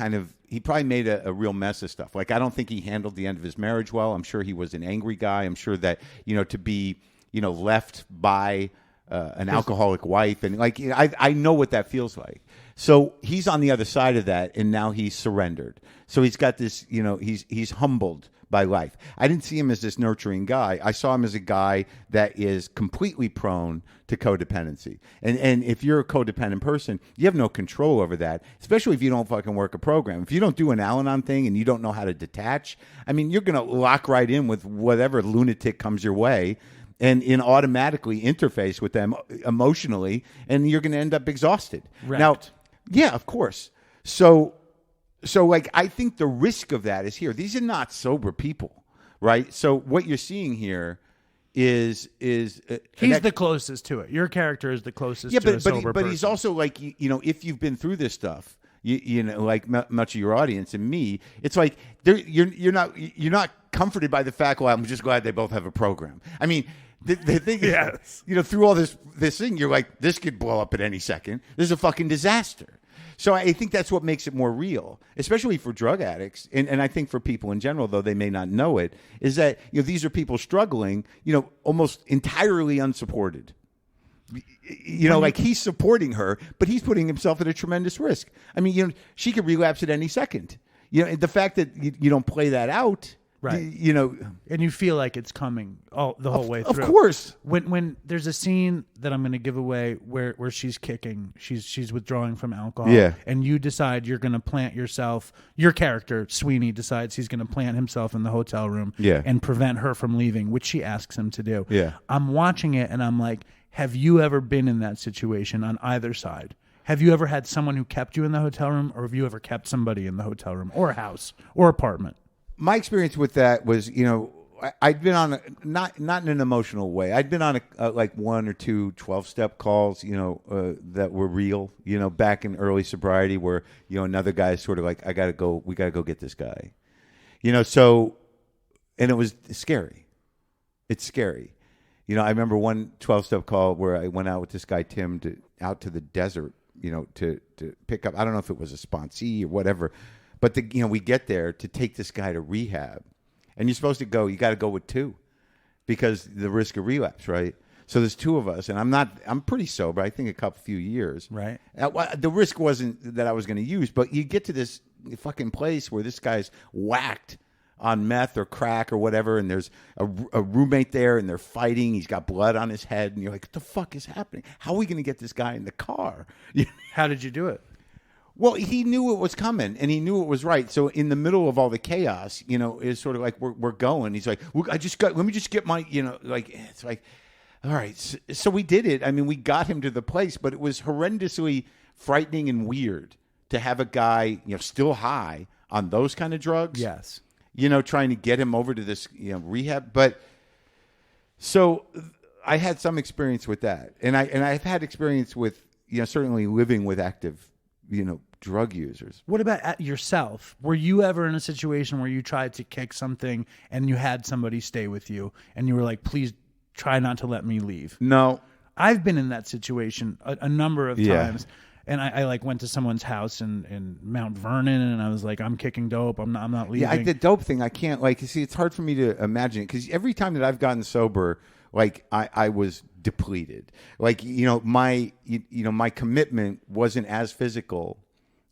he probably made a real mess of stuff. Like, I don't think he handled the end of his marriage well. I'm sure he was an angry guy. I'm sure that, to be, left by an alcoholic wife. And I know what that feels like. So he's on the other side of that, and now he's surrendered. So he's got this, he's humbled by life. I didn't see him as this nurturing guy. I saw him as a guy that is completely prone to codependency. And if you're a codependent person, you have no control over that, especially if you don't fucking work a program. If you don't do an Al-Anon thing and you don't know how to detach, I mean, you're going to lock right in with whatever lunatic comes your way and automatically interface with them emotionally, and you're going to end up exhausted. Right. Now, yeah, of course. So I think the risk of that is here. These are not sober people, right? So what you're seeing here is he's the closest to it. Your character is the closest to a sober person. But he's also like, if you've been through this stuff, like much of your audience and me, it's like you're not comforted by the fact, well, I'm just glad they both have a program. I mean, the thing is, through all this thing, you're like, this could blow up at any second. This is a fucking disaster. So I think that's what makes it more real, especially for drug addicts. And I think for people in general, though they may not know it, is that, these are people struggling, almost entirely unsupported. Like he's supporting her, but he's putting himself at a tremendous risk. I mean, she could relapse at any second. The fact that you don't play that out, right? And you feel like it's coming the whole way through. Of course. When there's a scene that I'm going to give away where she's kicking, she's withdrawing from alcohol, yeah, and you decide you're going to plant yourself. Your character Sweeney decides he's going to plant himself in the hotel room, yeah, and prevent her from leaving, which she asks him to do. Yeah, I'm watching it and I'm like, have you ever been in that situation on either side? Have you ever had someone who kept you in the hotel room, or have you ever kept somebody in the hotel room or house or apartment? My experience with that was, I'd been on not in an emotional way. I'd been on like 1 or 2 12-step calls, that were real, back in early sobriety, where another guy's sort of like, we got to go get this guy, So, and it was scary. It's scary. I remember one 12-step call where I went out with this guy Tim out to the desert, to pick up. I don't know if it was a sponsee or whatever. But we get there to take this guy to rehab, and you're supposed to go. You got to go with 2, because the risk of relapse, right? So there's 2 of us, and I'm pretty sober. I think a few years, right? The risk wasn't that I was going to use, but you get to this fucking place where this guy's whacked on meth or crack or whatever, and there's a roommate there, and they're fighting. He's got blood on his head, and you're like, what the fuck is happening? How are we going to get this guy in the car? How did you do it? Well, he knew it was coming, and he knew it was right. So in the middle of all the chaos, it's sort of like we're going. He's like, let me just get my, it's like, all right. So we did it. I mean, we got him to the place, but it was horrendously frightening and weird to have a guy, still high on those kind of drugs. Yes. Trying to get him over to this, rehab. But so I had some experience with that, and I've had experience with, certainly living with active, drug users. What about yourself? Were you ever in a situation where you tried to kick something and you had somebody stay with you and you were like, please try not to let me leave? No. I've been in that situation a number of times. And I like went to someone's house in Mount Vernon, and I was like, I'm kicking dope. I'm not leaving. Yeah, the dope thing, I can't, it's hard for me to imagine it, because every time that I've gotten sober, I was depleted. My commitment wasn't as physical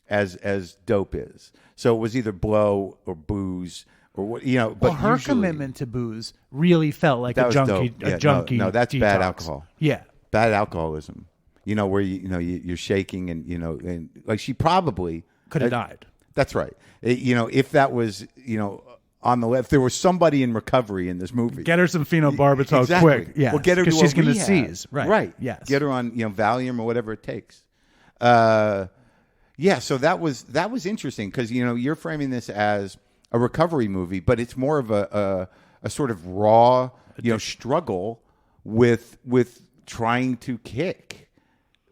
as dope is. So it was either blow or booze or what, But her commitment to booze really felt like a junkie. Yeah, a junkie. No, that's detox. Bad alcohol. Yeah, bad alcoholism. Where you're shaking, and and like she probably could have died. That's right. If that was on the left, if there was somebody in recovery in this movie, get her some phenobarbital exactly. quick. Yeah, well, get her to she's going to seize. Right. Yes. Get her on Valium or whatever it takes. Yeah. So that was interesting, because you're framing this as a recovery movie, but it's more of a sort of raw struggle with trying to kick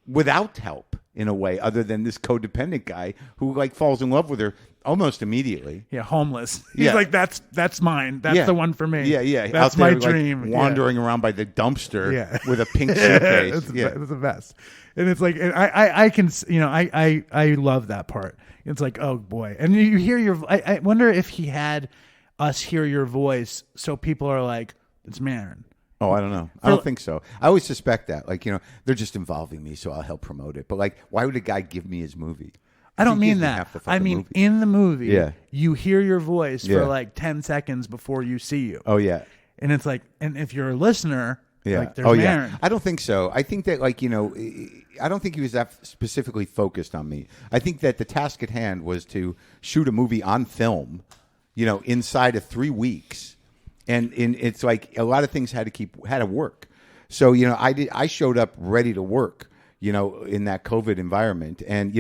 without help, in a way, other than this codependent guy who falls in love with her almost immediately. Yeah, homeless. He's Yeah. like, that's mine. That's Yeah. the one for me. Yeah. That's Out there, my dream. wandering around by the dumpster Yeah. with a pink suitcase. It's the best. And it's like, and I can, I love that part. It's like, oh boy. And you hear I wonder if he had us hear your voice, so people are like, it's Maron. Oh, I don't know. I don't think so. I always suspect that. Like, they're just involving me, so I'll help promote it. But like, why would a guy give me his movie? I don't He mean gives me that. half the I fucking mean, movie. in the movie, Yeah. you hear your voice Yeah. for like 10 seconds before you see you. Oh, yeah. And it's like, and if you're a listener, Yeah. like, there's Oh, Maron. yeah. I don't think so. I think that, like, I don't think he was that specifically focused on me. I think that the task at hand was to shoot a movie on film, inside of 3 weeks. And it's like a lot of things had to work. So, I showed up ready to work, in that COVID environment. And,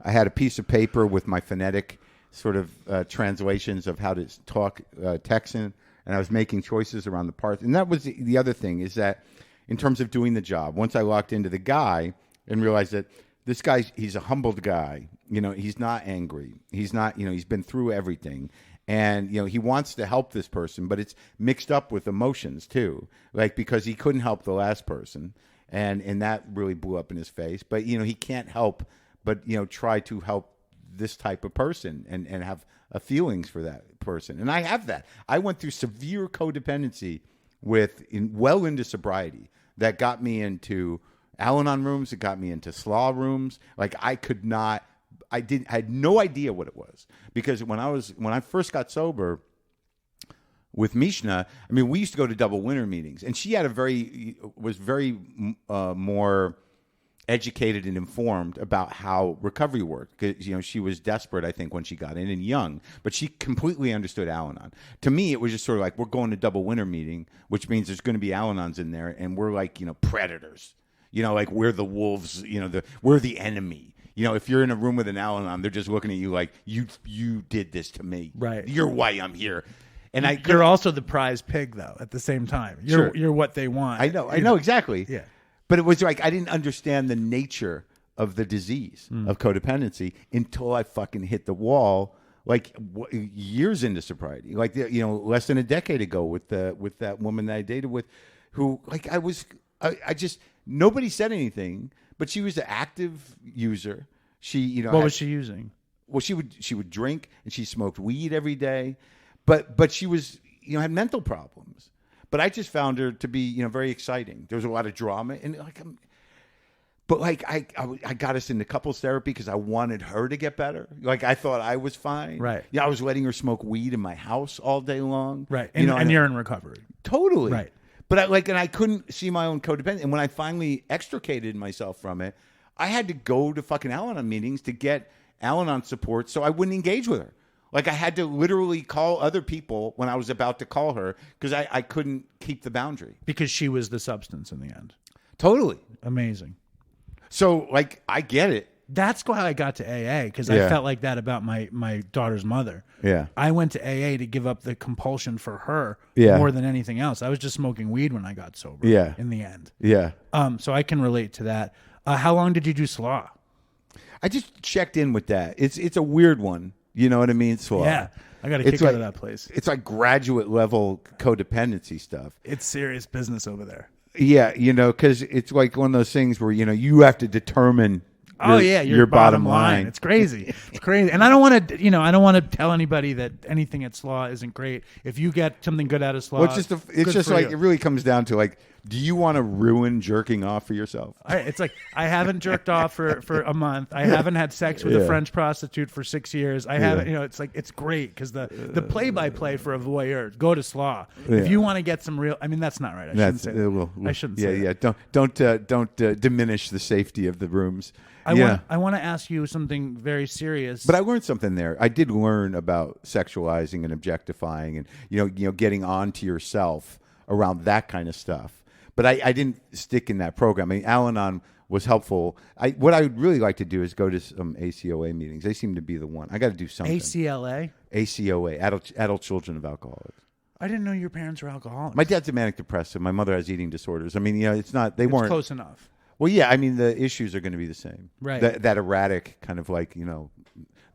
I had a piece of paper with my phonetic sort of translations of how to talk Texan. And I was making choices around the parts. And that was the other thing, is that in terms of doing the job, once I locked into the guy and realized that this guy, he's a humbled guy. He's not angry. He's not, he's been through everything. And, he wants to help this person, but it's mixed up with emotions too. Like, because he couldn't help the last person. And that really blew up in his face. But, he can't help but, try to help this type of person and have feelings for that person. And I have that. I went through severe codependency well into sobriety that got me into Al-Anon rooms. It got me into slaw rooms. Like, I had no idea what it was, because when I first got sober with Mishna, I mean, we used to go to double winter meetings, and she had was very more educated and informed about how recovery worked. Because, she was desperate, I think, when she got in, and young, but she completely understood Al-Anon. To me, it was just sort of like, we're going to double winter meeting, which means there's going to be Al-Anons in there, and we're like, predators. Like, we're the wolves. We're the enemy. If you're in a room with an Al-Anon, they're just looking at you like, you did this to me. Right. You're why I'm here. And You're also the prize pig, though, at the same time. You're what they want. I know exactly. Yeah. But it was like, I didn't understand the nature of the disease of codependency until I fucking hit the wall, like years into sobriety, like, less than a decade ago with that woman that I dated with, who, like, I just, nobody said anything, but she was an active user. She, what was she using? Well, she would drink, and she smoked weed every day, but she was, had mental problems. But I just found her to be, very exciting. There was a lot of drama, and I got us into couples therapy because I wanted her to get better. Like, I thought I was fine. Right. Yeah, I was letting her smoke weed in my house all day long. Right. And you're in recovery. Totally. Right. But I couldn't see my own codependence. And when I finally extricated myself from it, I had to go to fucking Al-Anon meetings to get Al-Anon support so I wouldn't engage with her. Like, I had to literally call other people when I was about to call her because I couldn't keep the boundary. Because she was the substance in the end. Totally. Amazing. So, like, I get it. That's how I got to AA, because Yeah. I felt like that about my daughter's mother. Yeah. I went to AA to give up the compulsion for her Yeah. more than anything else. I was just smoking weed when I got sober. Yeah. In the end. Yeah. So I can relate to that. How long did you do slaw? I just checked in with that. It's a weird one. You know what I mean? So, Yeah. I got a kick out of that place. It's like graduate level codependency stuff. It's serious business over there. Yeah, because it's like one of those things where, you have to determine your bottom line. It's crazy. It's crazy. And I don't want to, tell anybody that anything at slaw isn't great. If you get something good out of slaw, Well, it's just like, it really comes down to, like, do you want to ruin jerking off for yourself? It's like, I haven't jerked off for a month. I haven't had sex with a French prostitute for 6 years. I haven't, it's like, it's great because the play-by-play for a voyeur, go to slaw. Yeah. If you want to get some real, that's not right. I shouldn't say that. I shouldn't say that. Don't diminish the safety of the rooms. I want to ask you something very serious. But I learned something there. I did learn about sexualizing and objectifying and, getting on to yourself around that kind of stuff. But I didn't stick in that program. I mean, Al-Anon was helpful. What I would really like to do is go to some ACOA meetings. They seem to be the one. I got to do something. ACLA? ACOA, Adult Children of Alcoholics. I didn't know your parents were alcoholics. My dad's a manic depressive. My mother has eating disorders. I mean, it's not, they weren't. Close enough. Well, yeah, I mean, the issues are going to be the same. Right. That erratic kind of like,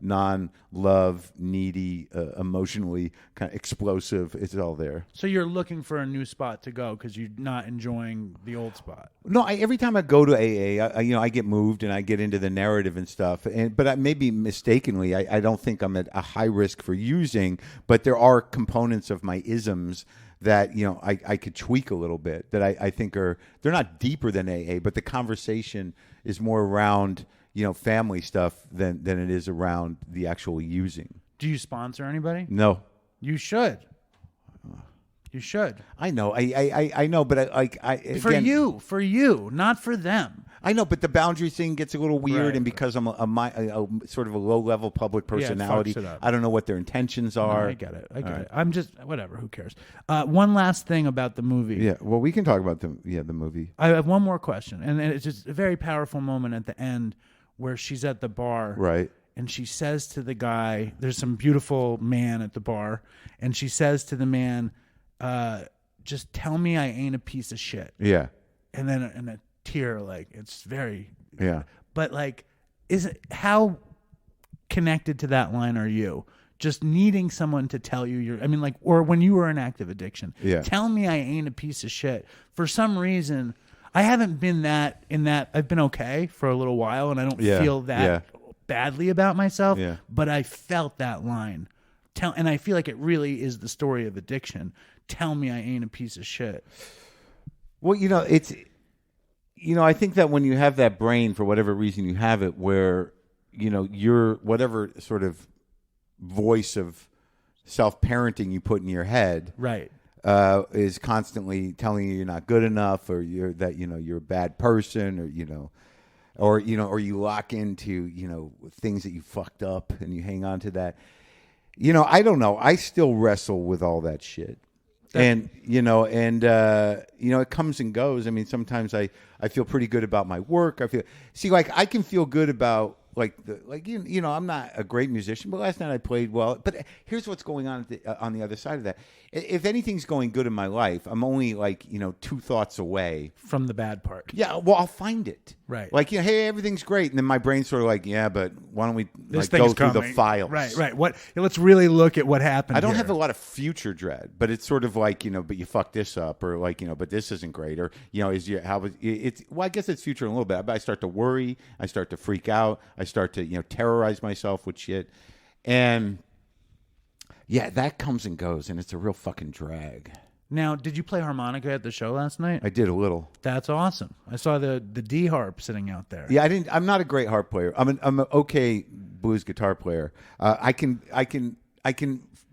non-love, needy, emotionally kind of explosive. It's all there. So you're looking for a new spot to go because you're not enjoying the old spot. No, every time I go to AA, I get moved and I get into the narrative and stuff. But maybe mistakenly, I don't think I'm at a high risk for using. But there are components of my isms that I could tweak a little bit. That I think they're not deeper than AA, but the conversation is more around family stuff than it is around the actual using. Do you sponsor anybody? No. You should. You should. I know. I know, but For you, not for them. I know, but the boundary thing gets a little weird, Right. and because I'm a sort of a low-level public personality, fucks it up. I don't know what their intentions are. No, I get it. I'm just whatever. Who cares? One last thing about the movie. Yeah, well, we can talk about the movie. I have one more question, and it's just a very powerful moment at the end where she's at the bar, Right. and she says to the guy, "There's some beautiful man at the bar," and she says to the man, "Just tell me I ain't a piece of shit." Yeah. And then and a tear, like it's very, Yeah. but like, how connected to that line are you? Just needing someone to tell you or when you were in active addiction, Yeah. tell me I ain't a piece of shit. For some reason, I haven't been that. I've been okay for a little while, and I don't feel that badly about myself. Yeah. But I felt that line. And I feel like it really is the story of addiction. Tell me I ain't a piece of shit. Well, it's I think that when you have that brain, for whatever reason you have it, where you're whatever sort of voice of self-parenting you put in your head, Right. Is constantly telling you you're not good enough, or you're a bad person, or you lock into things that you fucked up and you hang on to that. I don't know. I still wrestle with all that shit. And it comes and goes. I mean, sometimes I feel pretty good about my work. I can feel good about I'm not a great musician, but last night I played well. But here's what's going on on the other side of that. If anything's going good in my life, I'm only 2 thoughts away From the bad part. Yeah, well, I'll find it. Right. Hey, everything's great, and then my brain's sort of yeah, but why don't we This go thing's through the coming. files? Right. Let's really look at what happened. I don't here. have a lot of future dread, but it's sort of but you fucked this up, or but this isn't great, or I guess it's future in a little bit. But I start to worry, I start to freak out, I start to terrorize myself with shit, and yeah, that comes and goes, and it's a real fucking drag. Now, did you play harmonica at the show last night? I did a little. That's awesome. I saw the D harp sitting out there. Yeah, I'm not a great harp player. I'm an okay blues guitar player. I can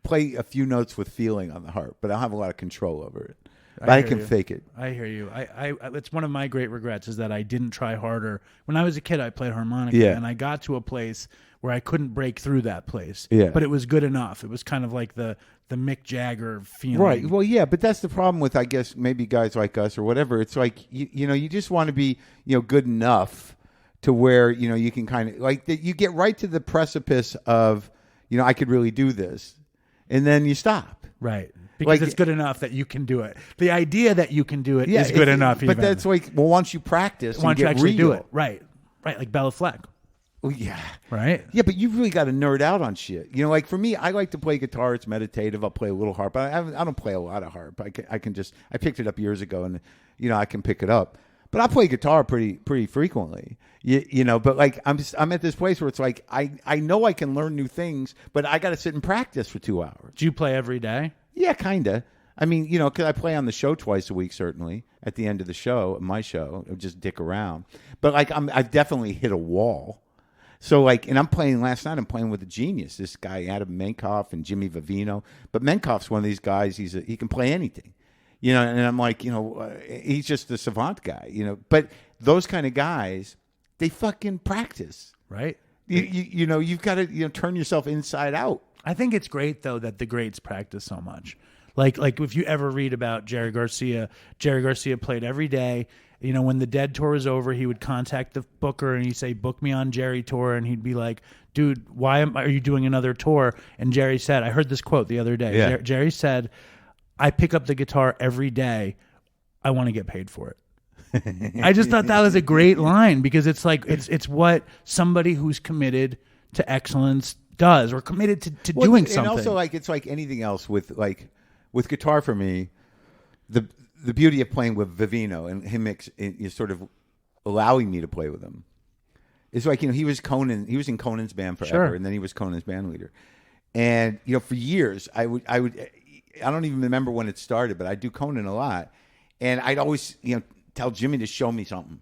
play a few notes with feeling on the harp, but I don't have a lot of control over it. But I can fake it. I hear you. I it's one of my great regrets is that I didn't try harder. When I was a kid, I played harmonica, and I got to a place where I couldn't break through that place. Yeah. But it was good enough. It was kind of like the Mick Jagger feeling. Right. Well, yeah, but that's the problem with, I guess, maybe guys like us or whatever. It's you just want to be, good enough to where, you can kind of you get right to the precipice of, I could really do this. And then you stop. Right. Because it's good enough that you can do it. The idea that you can do it is good enough. But that's once you practice, once you actually real. do it. Right. Like Bella Fleck. Well, yeah. Right? Yeah, but you've really got to nerd out on shit. For me, I like to play guitar. It's meditative. I'll play a little harp. I don't play a lot of harp. I picked it up years ago, and, I can pick it up. But I play guitar pretty frequently. But I'm at this place where it's I know I can learn new things, but I got to sit and practice for 2 hours. Do you play every day? Yeah, kind of. I mean, because I play on the show twice a week, certainly, at the end of the show, my show, just dick around. But, I've definitely hit a wall. So, and I'm playing last night, I'm playing with a genius, this guy, Adam Menkoff and Jimmy Vivino. But Menkoff's one of these guys, he can play anything. And I'm he's just a savant guy, But those kind of guys, they fucking practice. Right. You've got to, turn yourself inside out. I think it's great, though, that the greats practice so much. Like if you ever read about Jerry Garcia played every day. When the Dead tour was over, he would contact the booker and he'd say, book me on Jerry tour. And he'd be like, dude, why are you doing another tour? And Jerry said, I heard this quote the other day. Yeah. Jerry said, I pick up the guitar every day. I want to get paid for it. I just thought that was a great line because it's it's what somebody who's committed to excellence does. We're committed to doing something. And also, like, it's like anything else with guitar for me, the beauty of playing with Vivino and him is sort of allowing me to play with him. It's like, he was in Conan's band forever, and then he was Conan's band leader. And, for years, I don't even remember when it started, but I do Conan a lot. And I'd always, tell Jimmy to show me something.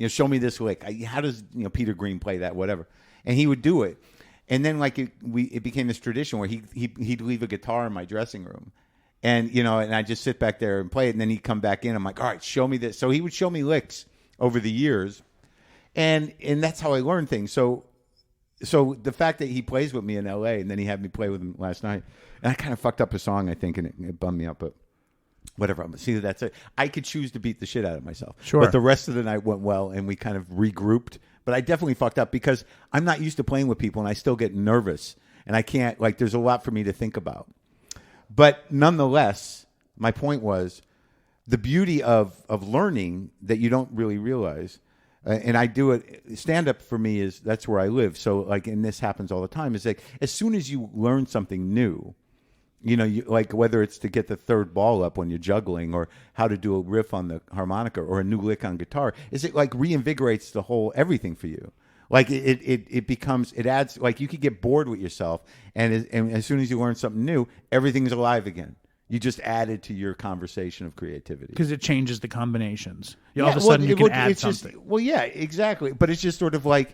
Show me this lick. How does, Peter Green play that, whatever. And he would do it. And then, like, it became this tradition where he'd leave a guitar in my dressing room. And, and I'd just sit back there and play it. And then he'd come back in. I'm like, all right, show me this. So he would show me licks over the years. And that's how I learned things. So the fact that he plays with me in L.A. and then he had me play with him last night, and I kind of fucked up a song, I think, and it bummed me out, but whatever. See, that's it. I could choose to beat the shit out of myself. Sure. But the rest of the night went well, and we kind of regrouped. But I definitely fucked up because I'm not used to playing with people, and I still get nervous, and I can't, like, there's a lot for me to think about. But nonetheless, my point was the beauty of learning that you don't really realize. And I do it. Stand up for me that's where I live. So, like, and this happens all the time. Is like as soon as you learn something new, like whether it's to get the third ball up when you're juggling, or how to do a riff on the harmonica, or a new lick on guitar, is it like reinvigorates the whole everything for you? Like it adds. Like you could get bored with yourself, and as soon as you learn something new, everything's alive again. You just added to your conversation of creativity. Because it changes the combinations. All of a sudden you can add something. Yeah, exactly. But it's just sort of like,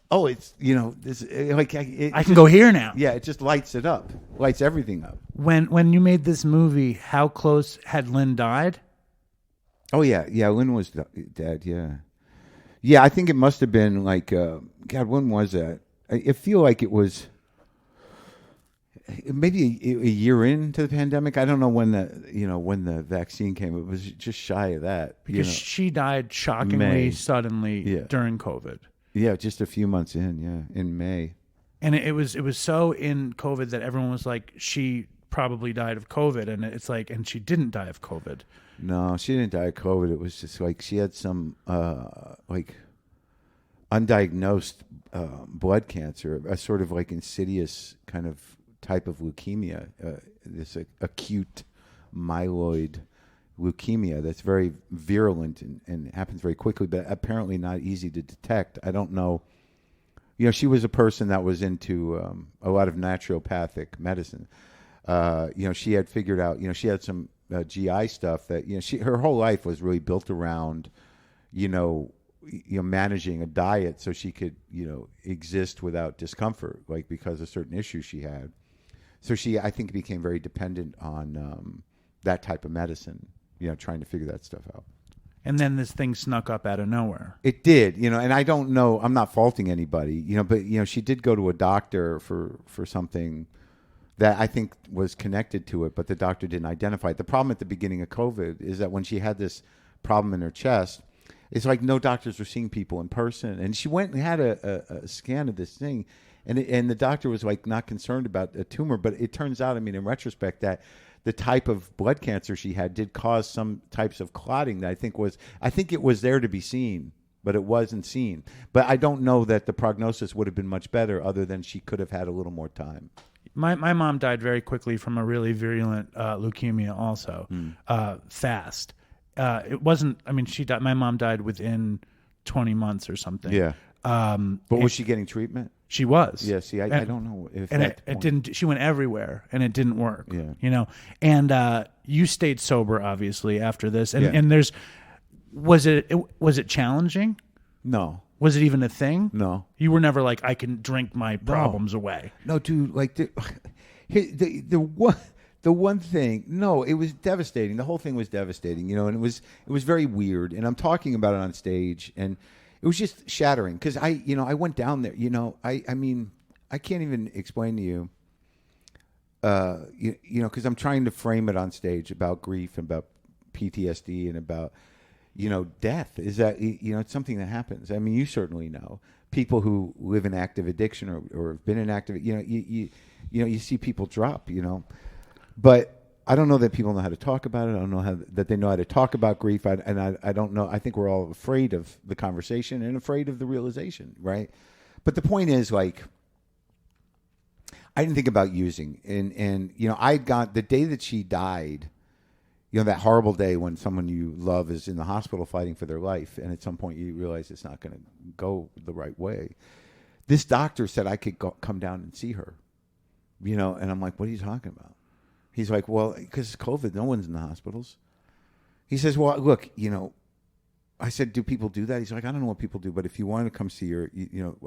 oh, it's, this, like I can go here now. Yeah, it just lights it up. Lights everything up. When you made this movie, how close had Lynn died? Oh, yeah. Yeah, Lynn was dead, yeah. Yeah, I think it must have been like, God, when was that? I feel like it was... maybe a year into the pandemic. I don't know when the vaccine came. It was just shy of that because she died shockingly suddenly during COVID. Yeah, just a few months in May. And it was so in COVID that everyone was like, she probably died of COVID, and it's like, and she didn't die of COVID. No, she didn't die of COVID. It was just like she had some like undiagnosed blood cancer, a sort of like insidious kind of type of leukemia, this acute myeloid leukemia that's very virulent and happens very quickly, but apparently not easy to detect. I don't know. She was a person that was into a lot of naturopathic medicine. She had figured out, she had some GI stuff that, her whole life was really built around, managing a diet so she could, exist without discomfort, like because of certain issues she had. So she, I think, became very dependent on that type of medicine, trying to figure that stuff out. And then this thing snuck up out of nowhere. It did, and I don't know, I'm not faulting anybody, but, she did go to a doctor for something that I think was connected to it, but the doctor didn't identify it. The problem at the beginning of COVID is that when she had this problem in her chest, it's like no doctors were seeing people in person. And she went and had a scan of this thing. And the doctor was like not concerned about a tumor, but it turns out, in retrospect, that the type of blood cancer she had did cause some types of clotting that I think it was there to be seen, but it wasn't seen. But I don't know that the prognosis would have been much better, other than she could have had a little more time. My mom died very quickly from a really virulent leukemia also, fast. It wasn't, she died, my mom died within 20 months or something. Yeah. But was she getting treatment? She was. Yeah, see, I don't know if and it didn't. She went everywhere, and it didn't work. Yeah, And you stayed sober, obviously, after this. And there's, was it challenging? No. Was it even a thing? No. You were never like, I can drink my problems away. No, dude. Like the one thing. No, it was devastating. The whole thing was devastating. And it was very weird. And I'm talking about it on stage, and it was just shattering because I went down there. I can't even explain to you. Because I'm trying to frame it on stage about grief and about PTSD and about death. Is that it's something that happens. You certainly know people who live in active addiction or have been in active. You see people drop. But I don't know that people know how to talk about it. I don't know that they know how to talk about grief. I don't know. I think we're all afraid of the conversation and afraid of the realization, right? But the point is, like, I didn't think about using. And I got the day that she died, that horrible day when someone you love is in the hospital fighting for their life, and at some point you realize it's not going to go the right way. This doctor said I could come down and see her, and I'm like, what are you talking about? He's like, well, because it's COVID, no one's in the hospitals. He says, well, look, I said, do people do that? He's like, I don't know what people do, but if you want to come see her,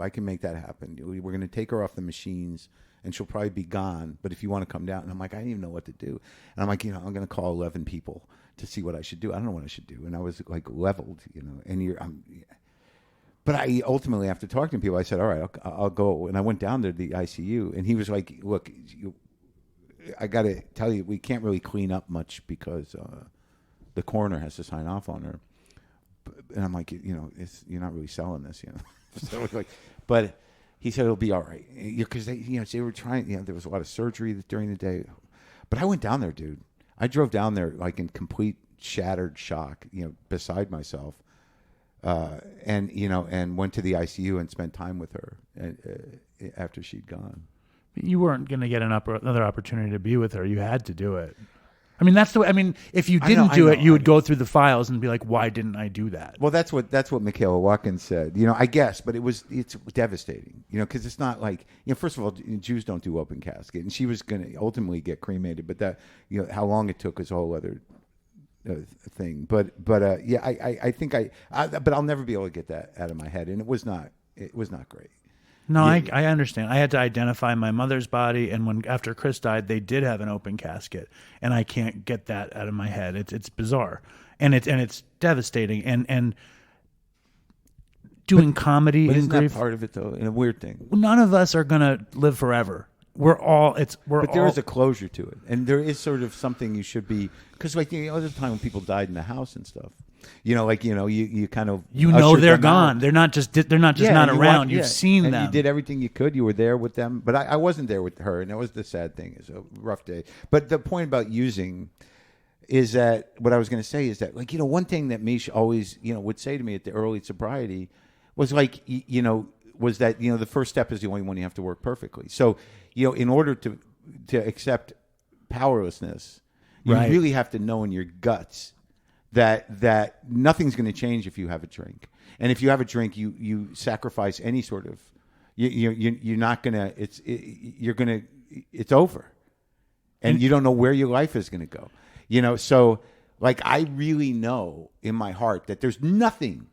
I can make that happen. We're going to take her off the machines, and she'll probably be gone. But if you want to come down, and I'm like, I didn't even know what to do. And I'm like, I'm going to call 11 people to see what I should do. I don't know what I should do. And I was like leveled, But I ultimately, after talking to people, I said, all right, I'll go. And I went down there to the ICU, and he was like, look, I got to tell you, we can't really clean up much because the coroner has to sign off on her. And I'm like, you're not really selling this, So I was like, but he said it'll be all right because they were trying. There was a lot of surgery during the day, but I went down there, dude. I drove down there like in complete shattered shock, beside myself, and went to the ICU and spent time with her after she'd gone. You weren't going to get another opportunity to be with her. You had to do it. I mean, that's the way. I mean, if you didn't do it, you would go through the files and be like, "Why didn't I do that?" Well, that's what Michaela Watkins said. I guess, but it's devastating. Because it's not like First of all, Jews don't do open casket, and she was going to ultimately get cremated. But that how long it took is a whole other thing. But I think but I'll never be able to get that out of my head, and it was not great. No, I understand. I had to identify my mother's body, and after Chris died, they did have an open casket, and I can't get that out of my head. It's bizarre, and it's devastating, and doing comedy but in isn't grief. That part of it though, and a weird thing. None of us are gonna live forever. But there is a closure to it, and there is sort of something you should be, because there's a time when people died in the house and stuff. You kind of they're gone. They're not just not around. You've seen and them. You did everything you could. You were there with them, but I wasn't there with her, and that was the sad thing. It's a rough day. But the point about using is that what I was going to say is that one thing that Mish always would say to me at the early sobriety was was that the first step is the only one you have to work perfectly. So in order to accept powerlessness, you really have to know in your guts that nothing's going to change if you have a drink. And if you have a drink, you sacrifice any sort of you're not going to it's over. And you don't know where your life is going to go. So I really know in my heart that there's nothing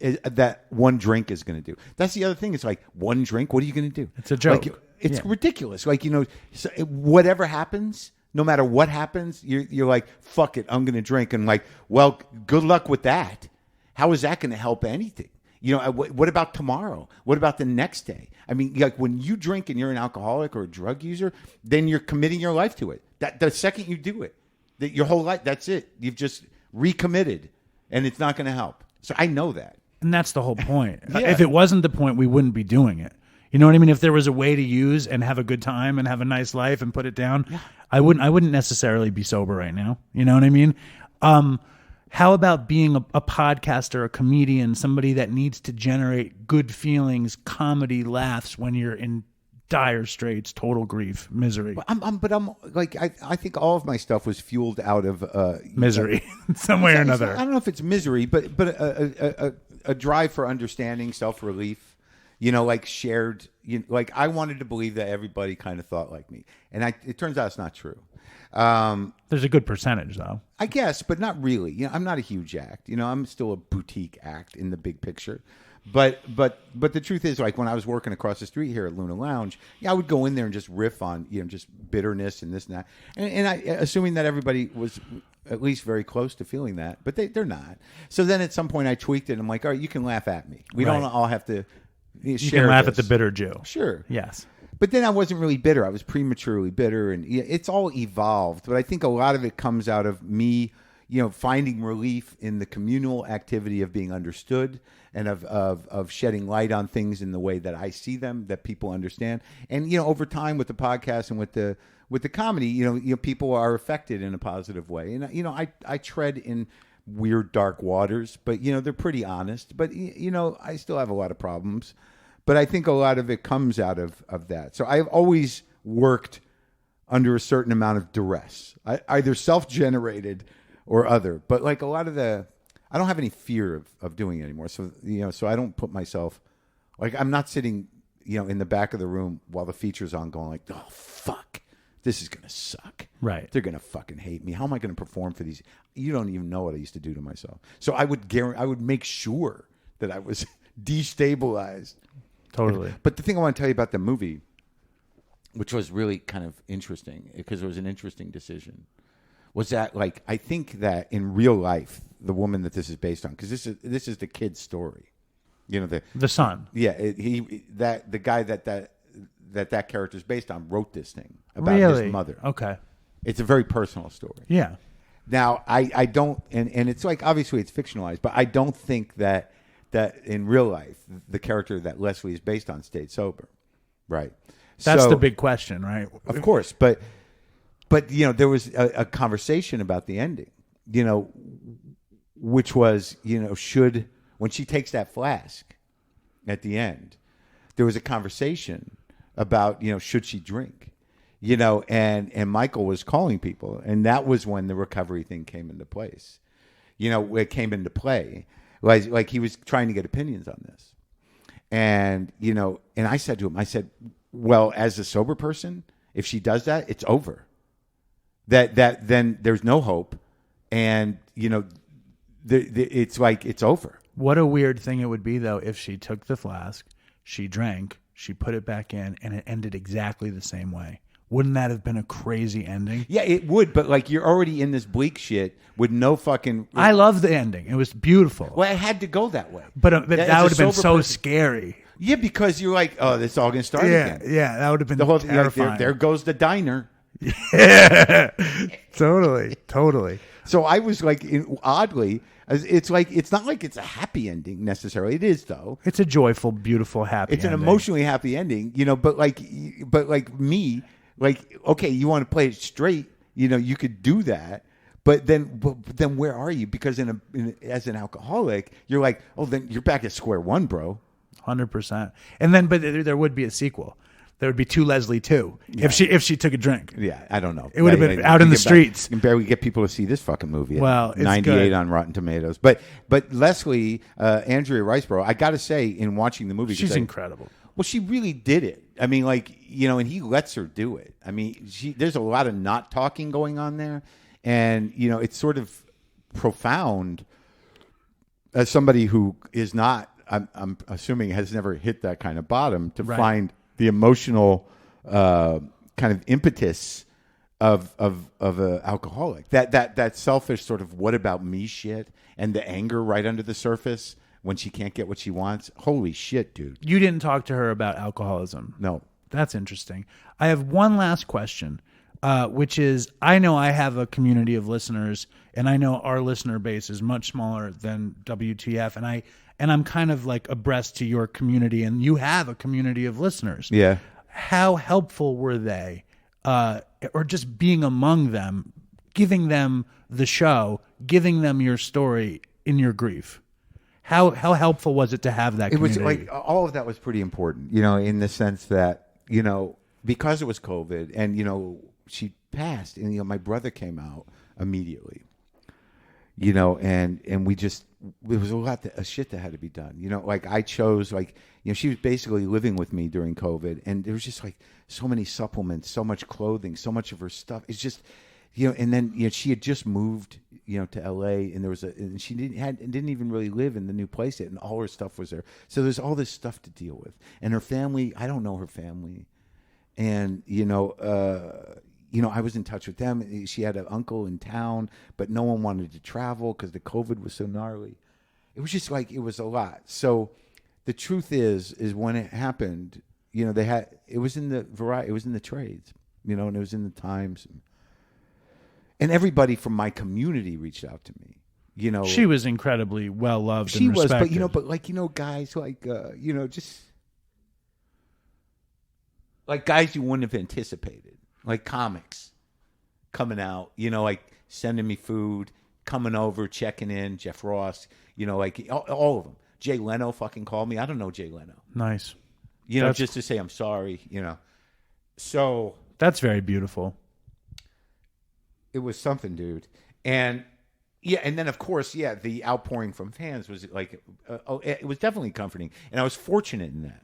that one drink is going to do. That's the other thing. It's like, one drink, what are you going to do? It's a joke. It's ridiculous. So whatever happens, no matter what happens, you're like, fuck it, I'm going to drink. And well, good luck with that. How is that going to help anything? What about tomorrow? What about the next day? I mean, when you drink and you're an alcoholic or a drug user, then you're committing your life to it. That the second you do it, your whole life, that's it. You've just recommitted, and it's not going to help. So I know that. And that's the whole point. If it wasn't the point, we wouldn't be doing it. You know what I mean? If there was a way to use and have a good time and have a nice life and put it down, I wouldn't necessarily be sober right now. You know what I mean? How about being a podcaster, a comedian, somebody that needs to generate good feelings, comedy, laughs when you're in dire straits, total grief, misery? I think all of my stuff was fueled out of misery, some way or another. I don't know if it's misery, but a drive for understanding, self-relief. Shared. I wanted to believe that everybody kind of thought like me, and it turns out it's not true. There's a good percentage, though. I guess, but not really. I'm not a huge act. I'm still a boutique act in the big picture. But the truth is, when I was working across the street here at Luna Lounge, I would go in there and just riff on just bitterness and this and that, and I assuming that everybody was at least very close to feeling that, but they're not. So then at some point I tweaked it. And I'm like, all right, you can laugh at me. We don't all have to. You can laugh at the bitter Jew. Sure. Yes. But then I wasn't really bitter. I was prematurely bitter, and it's all evolved. But I think a lot of it comes out of me, finding relief in the communal activity of being understood and of shedding light on things in the way that I see them, that people understand. And over time with the podcast and with the comedy, people are affected in a positive way. And I tread in weird dark waters, but they're pretty honest. But I still have a lot of problems. But I think a lot of it comes out of that. So I've always worked under a certain amount of duress, either self-generated or other. But like a lot of I don't have any fear of doing it anymore. So, so I don't put myself, like I'm not sitting, in the back of the room while the feature's on going like, oh, fuck, this is going to suck. Right. They're going to fucking hate me. How am I going to perform for these? You don't even know what I used to do to myself. So I would make sure that I was destabilized. Totally. But the thing I want to tell you about the movie, which was really kind of interesting because it was an interesting decision, was that like I think that in real life, the woman that this is based on, because this is the kid's story, the son. Yeah, the guy that character is based on wrote this thing about his mother. Okay, it's a very personal story. Yeah. Now I don't, and it's like obviously it's fictionalized, but I don't think that in real life the character that Leslie is based on stayed sober, right? That's the big question, right? Of course, but there was a conversation about the ending, which was should, when she takes that flask at the end, there was a conversation about should she drink, and Michael was calling people, and that was when the recovery thing came into place. It came into play, like he was trying to get opinions on this, and and I said to him, I said, well, as a sober person, if she does that, it's over. That then there's no hope, and it's like it's over. What a weird thing it would be though if she took the flask, she drank, she put it back in, and it ended exactly the same way. Wouldn't that have been a crazy ending? Yeah, it would, but like you're already in this bleak shit with no fucking. I love the ending. It was beautiful. Well, it had to go that way. But that would have been so scary. Yeah, because you're like, oh, this is all going to start again. Yeah, that would have been the whole terrifying. There goes the diner. Yeah, totally. So I was like, oddly, it's like it's not like it's a happy ending necessarily. It is though. It's a joyful, beautiful, happy. It's ending. An emotionally happy ending, But like me, like okay, you want to play it straight, you could do that. But then where are you? Because as an alcoholic, you're like, oh, then you're back at square one, bro. 100%. And then, but there would be a sequel. There would be two Leslie too. Yeah. If she took a drink. Yeah, I don't know. It would have been out in the streets. You can barely get people to see this fucking movie. Well, it's 98 good. On Rotten Tomatoes. But Leslie, Andrea Riceborough, I got to say, in watching the movie, she's incredible. Well, she really did it. I mean, like and he lets her do it. I mean, there's a lot of not talking going on there, and it's sort of profound. As somebody who is not, I'm assuming, has never hit that kind of bottom to find the emotional kind of impetus of an alcoholic. That selfish sort of what about me shit and the anger right under the surface when she can't get what she wants. Holy shit, dude. You didn't talk to her about alcoholism. No. That's interesting. I have one last question, which is, I know I have a community of listeners, and I know our listener base is much smaller than WTF, and I'm kind of like abreast to your community, and you have a community of listeners. Yeah. How helpful were they, or just being among them, giving them the show, giving them your story in your grief? How helpful was it to have that community? It was like all of that was pretty important, in the sense that, because it was COVID and, she passed and, my brother came out immediately, and we just, there was a lot of shit that had to be done. Like I chose, she was basically living with me during COVID, and there was just like so many supplements, so much clothing, so much of her stuff. It's just, and then, she had just moved, to LA, and and she didn't even really live in the new place yet, and all her stuff was there. So there's all this stuff to deal with, and her family, I don't know her family, and I was in touch with them. She had an uncle in town, but no one wanted to travel because the COVID was so gnarly. It was just like, it was a lot. So the truth is when it happened, it was in the variety, it was in the trades, and it was in the Times. And everybody from my community reached out to me. She was incredibly well loved. She and was, respected. but guys like just like guys you wouldn't have anticipated, like comics coming out, like sending me food, coming over, checking in. Jeff Ross, like all of them. Jay Leno fucking called me. I don't know Jay Leno. Nice. Just to say I'm sorry. So That's very beautiful. it was something, dude. And yeah, and then of course, yeah, the outpouring from fans was like, it was definitely comforting. And I was fortunate in that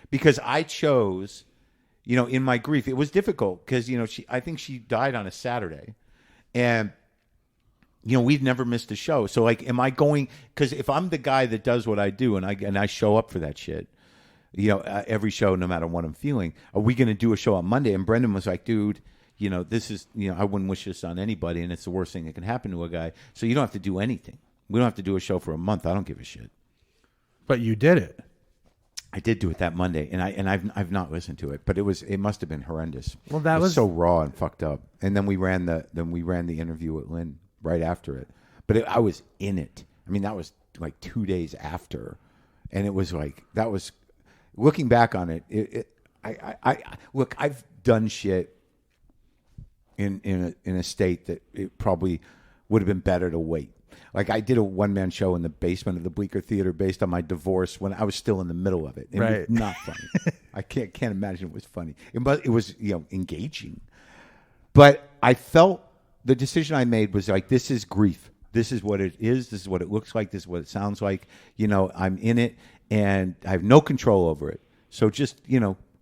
because I chose, in my grief, it was difficult because, I think she died on a Saturday and, we've never missed a show. So like, am I going, because if I'm the guy that does what I do and I show up for that shit, every show, no matter what I'm feeling, are we going to do a show on Monday? And Brendan was like, dude, this is, I wouldn't wish this on anybody, and it's the worst thing that can happen to a guy. So you don't have to do anything. We don't have to do a show for a month. I don't give a shit. But you did it. I did do it that Monday, and I've not listened to it, but it must have been horrendous. Well, that it was so raw and fucked up. And then we ran the interview with Lynn right after it. But I was in it. I mean, that was like 2 days after, and it was like that was looking back on it. Look, I've done shit in a state that it probably would have been better to wait. Like I did a one-man show in the basement of the Bleecker Theater based on my divorce when I was still in the middle of it. It was not funny. I can't imagine it was funny. It was engaging. But I felt the decision I made was like, this is grief. This is what it is. This is what it looks like. This is what it sounds like. I'm in it and I have no control over it. So just,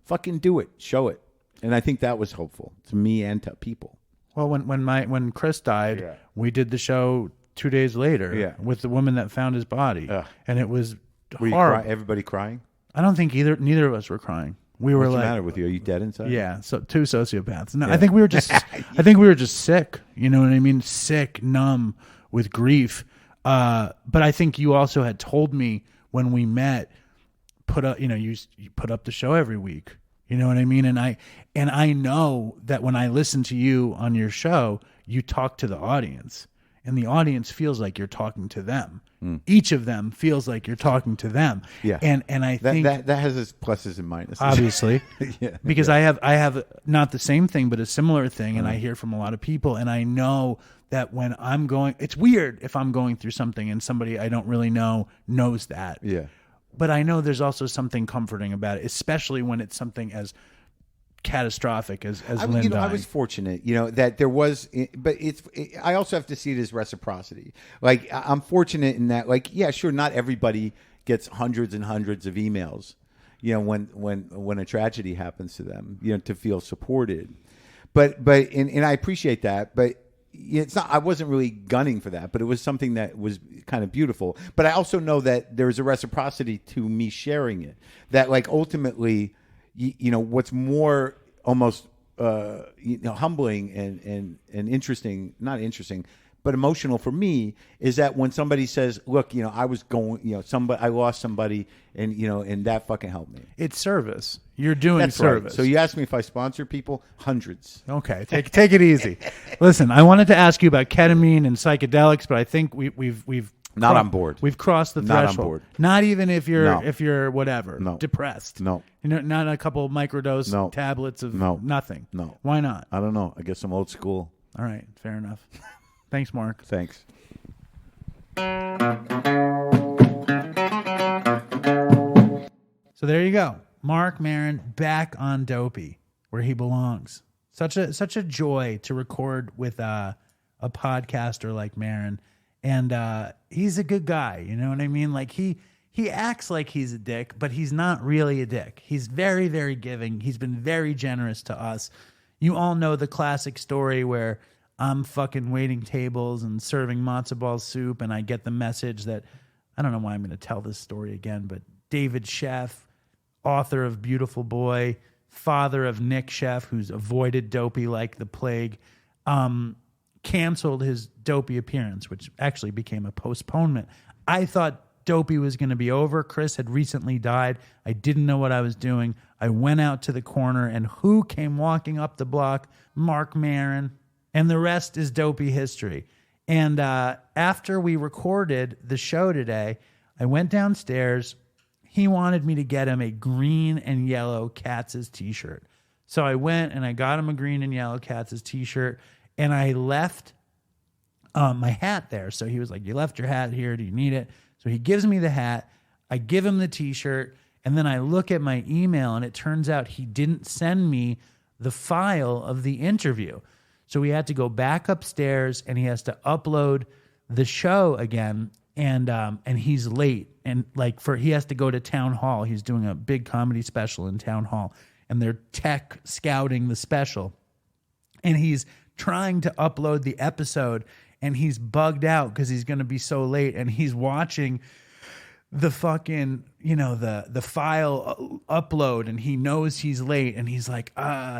fucking do it. Show it. And I think that was hopeful to me and to people. Well, when Chris died, we did the show 2 days later with the woman that found his body, and it was horrible. Everybody crying? I don't think neither of us were crying. We were What's like, the matter with you? Are you dead inside? Yeah, so two sociopaths. No, I think we were just sick. You know what I mean? Sick, numb with grief. But I think you also had told me when we met, you put up the show every week. You know what I mean? And I know that when I listen to you on your show, you talk to the audience, and the audience feels like you're talking to them. Each of them feels like you're talking to them. Yeah. And I think that has its pluses and minuses. Obviously. Yeah. Because I have not the same thing, but a similar thing, and I hear from a lot of people, and I know that when I'm going, it's weird if I'm going through something and somebody I don't really know knows that. Yeah. But I know there's also something comforting about it, especially when it's something as catastrophic as Lynn dying. I was fortunate, that there was, but I also have to see it as reciprocity. Like I'm fortunate in that, like, yeah, sure, not everybody gets hundreds and hundreds of emails, when a tragedy happens to them, to feel supported. But I appreciate that, but it's not. I wasn't really gunning for that, but it was something that was kind of beautiful. But I also know that there's a reciprocity to me sharing it. That like ultimately, what's more almost humbling and interesting, not interesting, but emotional for me is that when somebody says, "Look, I was going, I lost somebody, and that fucking helped me." It's service. You're doing That's service. Right. So you asked me if I sponsor people, hundreds. Okay, take it easy. Listen, I wanted to ask you about ketamine and psychedelics, but I think we've not on board. We've crossed the Not threshold. on board. Not even if you're whatever, No. depressed. No. Not a couple of microdose tablets of nothing. No. Why not? I don't know. I guess I'm old school. All right, fair enough. Thanks, Mark. Thanks. So there you go. Marc Maron back on Dopey, where he belongs. Such a joy to record with a podcaster like Maron. And he's a good guy, you know what I mean? Like he acts like he's a dick, but he's not really a dick. He's very, very giving. He's been very generous to us. You all know the classic story where I'm fucking waiting tables and serving matzo ball soup, and I get the message that, I don't know why I'm going to tell this story again, but David Sheff, author of Beautiful Boy, father of Nick Sheff, who's avoided Dopey like the plague, canceled his Dopey appearance, which actually became a postponement. I thought Dopey was going to be over. Chris had recently died. I didn't know what I was doing. I went out to the corner, and who came walking up the block? Marc Maron. And the rest is Dopey history. And after we recorded the show today, I went downstairs. He wanted me to get him a green and yellow Katz's t-shirt. So I went and I got him a green and yellow Katz's t-shirt, and I left my hat there. So he was like, "You left your hat here. Do you need it?" So he gives me the hat. I give him the t-shirt, and then I look at my email, and it turns out he didn't send me the file of the interview. So he had to go back upstairs and he has to upload the show again. And he's late. And he has to go to town hall. He's doing a big comedy special in town hall and they're tech scouting the special. And he's trying to upload the episode and he's bugged out because he's going to be so late. And he's watching the fucking, the file upload and he knows he's late and he's like,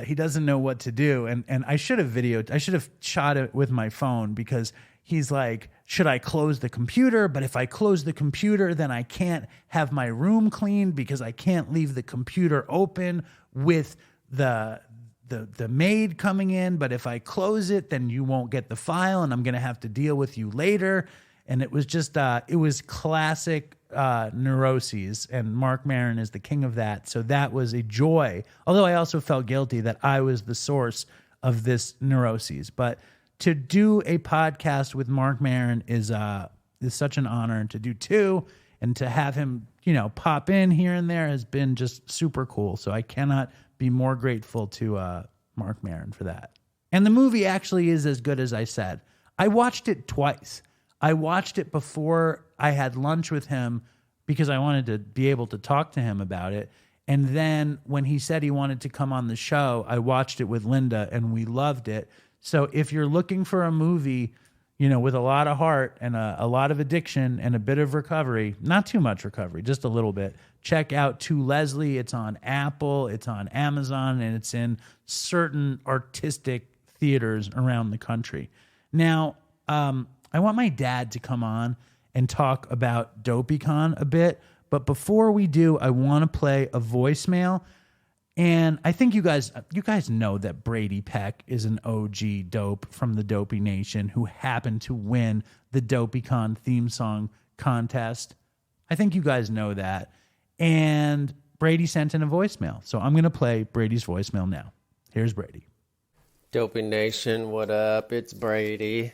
he doesn't know what to do. And I should have shot it with my phone because he's like, should I close the computer? But if I close the computer, then I can't have my room cleaned because I can't leave the computer open with the maid coming in. But if I close it, then you won't get the file and I'm going to have to deal with you later. And it was just, it was classic neuroses, and Marc Maron is the king of that. So that was a joy. Although I also felt guilty that I was the source of this neuroses. But to do a podcast with Marc Maron is such an honor, and to do two and to have him, pop in here and there has been just super cool. So I cannot be more grateful to Marc Maron for that. And the movie actually is as good as I said. I watched it twice. I watched it before I had lunch with him because I wanted to be able to talk to him about it. And then when he said he wanted to come on the show, I watched it with Linda and we loved it. So if you're looking for a movie, with a lot of heart and a lot of addiction and a bit of recovery, not too much recovery, just a little bit, check out To Leslie. It's on Apple, it's on Amazon, and it's in certain artistic theaters around the country. Now, I want my dad to come on and talk about Dopeycon a bit. But before we do, I want to play a voicemail. And I think you guys know that Brady Peck is an OG dope from the Dopey Nation who happened to win the Dopeycon theme song contest. I think you guys know that. And Brady sent in a voicemail. So I'm going to play Brady's voicemail now. Here's Brady. Dopey Nation, what up? It's Brady.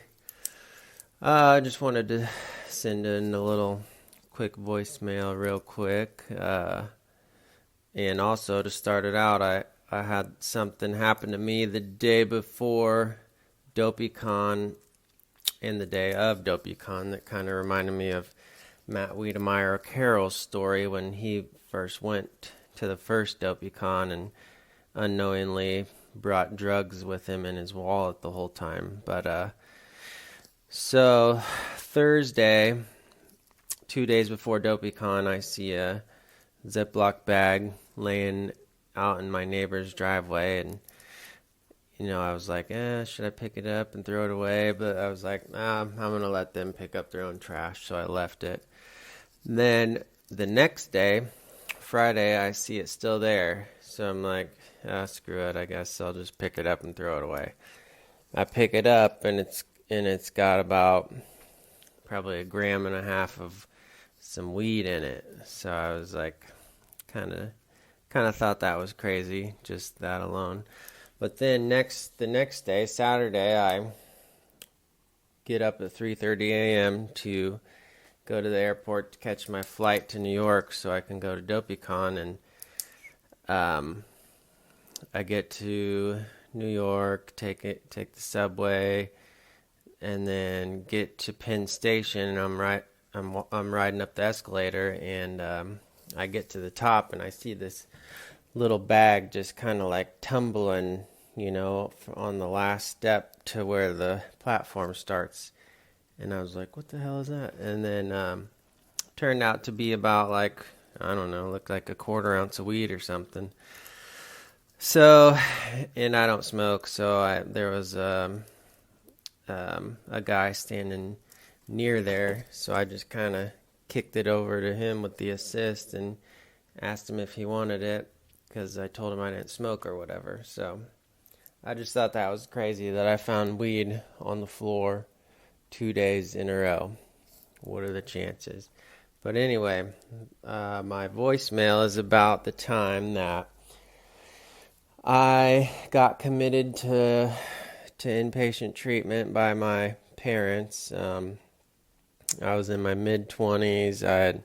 I just wanted to send in a little quick voicemail real quick. And also to start it out, I had something happen to me the day before Dopeycon and the day of Dopeycon that kind of reminded me of Matt Wiedemeyer Carroll's story when he first went to the first Dopeycon and unknowingly brought drugs with him in his wallet the whole time. But so Thursday, 2 days before Dopeycon, I see a Ziploc bag laying out in my neighbor's driveway, and I was like, should I pick it up and throw it away? But I was like, nah, I'm gonna let them pick up their own trash, so I left it. And then the next day, Friday, I see it still there, so I'm like, screw it, I guess I'll just pick it up and throw it away. I pick it up, and it's got about probably 1.5 grams of some weed in it. So I was like, kind of thought that was crazy, just that alone. But then the next day, Saturday, I get up at 3:30 a.m. to go to the airport to catch my flight to New York so I can go to Dopeycon. And I get to New York, take the subway, and then get to Penn Station. And I'm riding up the escalator, and I get to the top, and I see this little bag just kind of like tumbling, on the last step to where the platform starts. And I was like, what the hell is that? And then turned out to be about like, I don't know, looked like 1/4 ounce of weed or something. So, and I don't smoke, so there was a guy standing near there, so I just kind of kicked it over to him with the assist and asked him if he wanted it, because I told him I didn't smoke or whatever. So I just thought that was crazy that I found weed on the floor 2 days in a row. What are the chances? But anyway, my voicemail is about the time that I got committed to inpatient treatment by my parents. I was in my mid-20s. I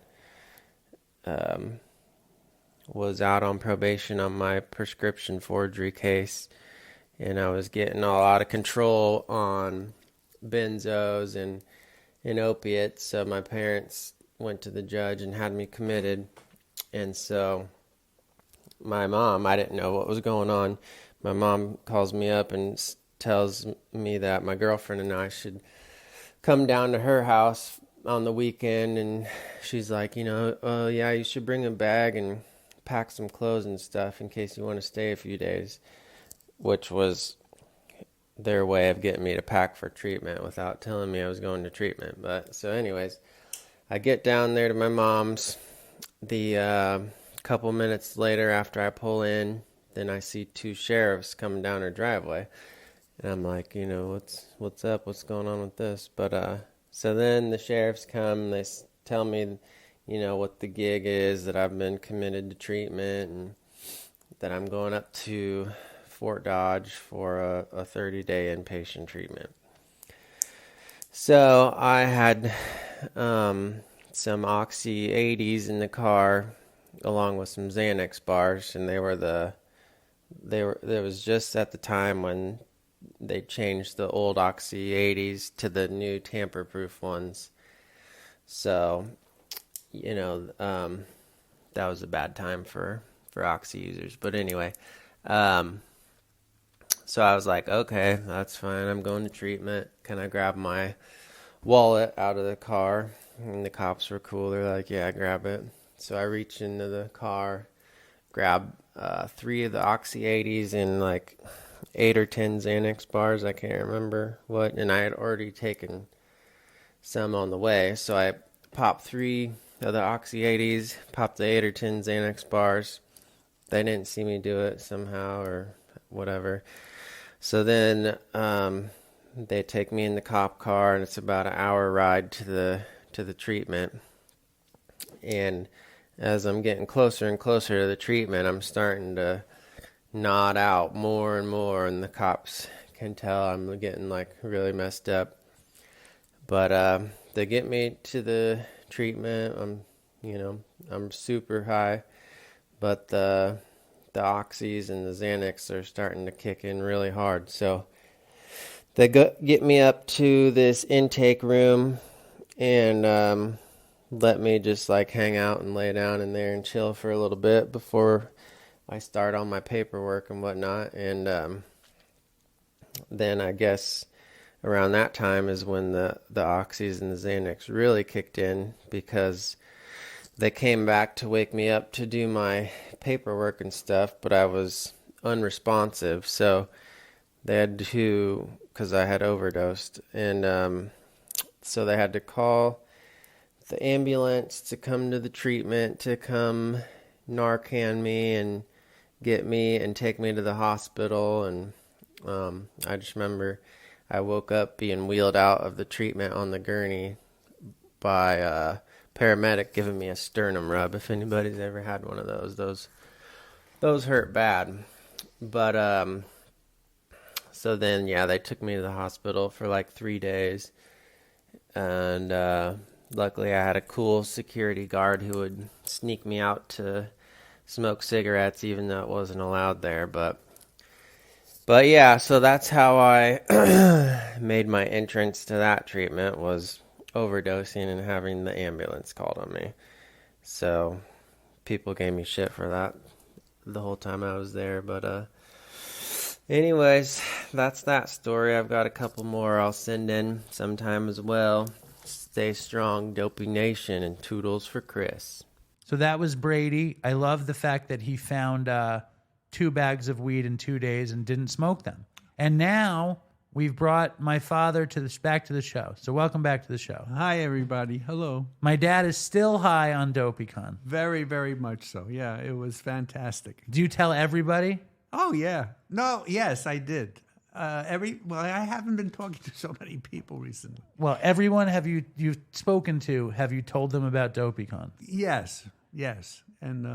was out on probation on my prescription forgery case, and I was getting all out of control on benzos and opiates. So my parents went to the judge and had me committed. And so my mom, I didn't know what was going on. My mom calls me up and tells me that my girlfriend and I should come down to her house on the weekend. And she's like, yeah, you should bring a bag and pack some clothes and stuff in case you want to stay a few days, which was their way of getting me to pack for treatment without telling me I was going to treatment. But so anyways, I get down there to my mom's. The couple minutes later after I pull in, then I see two sheriffs coming down her driveway. And I'm like, what's up? What's going on with this? But so then the sheriffs come, they tell me, what the gig is, that I've been committed to treatment and that I'm going up to Fort Dodge for a 30-day inpatient treatment. So I had some Oxy 80s in the car along with some Xanax bars, and there was just at the time when they changed the old Oxy 80s to the new tamper-proof ones. So, that was a bad time for Oxy users. But anyway, so I was like, okay, that's fine. I'm going to treatment. Can I grab my wallet out of the car? And the cops were cool. They're like, yeah, grab it. So I reach into the car, grab 3 of the Oxy 80s and like 8 or 10 Xanax bars. I can't remember what. And I had already taken some on the way. So I popped 3 of the Oxy 80s, popped the 8 or 10 Xanax bars. They didn't see me do it somehow or whatever. So then they take me in the cop car, and it's about an hour ride to the treatment. And as I'm getting closer and closer to the treatment, I'm starting to nod out more and more, and the cops can tell I'm getting like really messed up. But they get me to the treatment. I'm super high, but the Oxys and the Xanax are starting to kick in really hard. So they get me up to this intake room and let me just like hang out and lay down in there and chill for a little bit before I start on my paperwork and whatnot. And then I guess around that time is when the Oxys and the Xanax really kicked in, because they came back to wake me up to do my paperwork and stuff, but I was unresponsive. So they had to, because I had overdosed, and so they had to call the ambulance to come to the treatment, to come Narcan me and get me and take me to the hospital. And I just remember I woke up being wheeled out of the treatment on the gurney by a paramedic giving me a sternum rub. If anybody's ever had one of those hurt bad. But so then, yeah, they took me to the hospital for like 3 days. And luckily I had a cool security guard who would sneak me out to smoke cigarettes, even though it wasn't allowed there. But yeah, so that's how I made my entrance to that treatment, was overdosing and having the ambulance called on me. So people gave me shit for that the whole time I was there. But anyways, that's that story. I've got a couple more I'll send in sometime as well. Stay strong, Dopey Nation, and toodles for Chris. So that was Brady. I love the fact that he found 2 bags of weed in 2 days and didn't smoke them. And now we've brought my father back to the show. So welcome back to the show. Hi, everybody. Hello. My dad is still high on Dopeycon. Very, very much so. Yeah, it was fantastic. Do you tell everybody? Oh, yeah. No, yes, I did. I haven't been talking to so many people recently. Well, everyone you've spoken to, have you told them about Dopeycon? Yes. And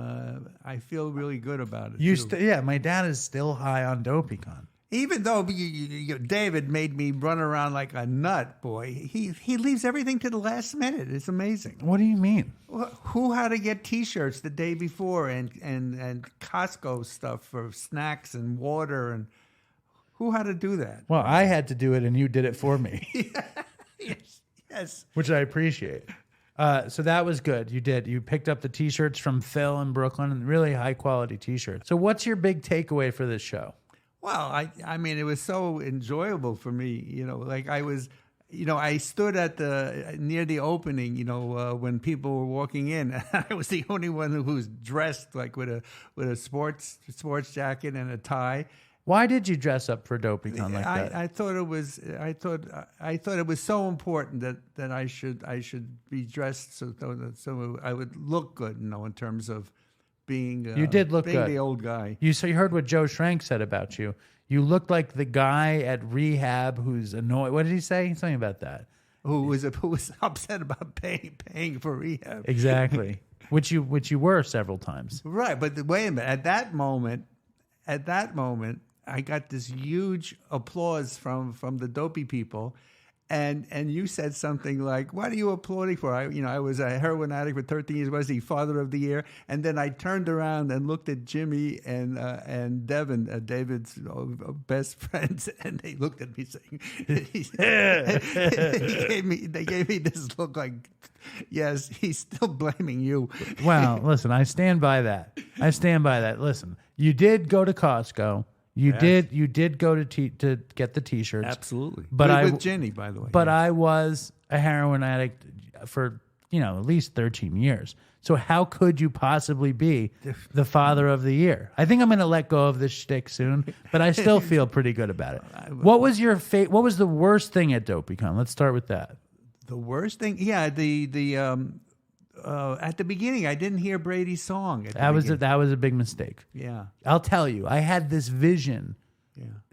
I feel really good about it. Yeah, my dad is still high on Dopeycon. Even though David made me run around like a nut, boy, he leaves everything to the last minute. It's amazing. What do you mean? Who had to get T-shirts the day before and Costco stuff for snacks and water, and who had to do that? Well, I had to do it, and you did it for me. Yes. Which I appreciate. So that was good. You did. You picked up the T-shirts from Phil in Brooklyn, and really high-quality T-shirts. So what's your big takeaway for this show? Well, I mean, it was so enjoyable for me. Like I was, I stood near the opening, when people were walking in. I was the only one who was dressed like with a sports jacket and a tie. Why did you dress up for Dopeycon like that? I thought it was so important that I should be dressed so I would look good, in terms of being. You did look being good. The old guy. You heard what Joe Schrank said about you. You looked like the guy at rehab who's annoyed. What did he say? Something about that. Who was upset about paying for rehab? Exactly. which you were several times. Right, but wait a minute. At that moment, I got this huge applause from the Dopey people, and you said something like, "What are you applauding for?" I was a heroin addict for 13 years. Was he Father of the Year? And then I turned around and looked at Jimmy and Devin, David's best friends, and they looked at me saying, they gave me this look like, yes, he's still blaming you. Well, listen, I stand by that. Listen, you did go to Costco. You did go to get the T-shirts. Absolutely. But with Jenny, by the way. But I was a heroin addict for, at least 13 years. So how could you possibly be the Father of the Year? I think I'm going to let go of this shtick soon, but I still feel pretty good about it. What was your what was the worst thing at Dopeycon? Let's start with that. The worst thing? Yeah, at the beginning, I didn't hear Brady's song. That was a big mistake. Yeah. I'll tell you, I had this vision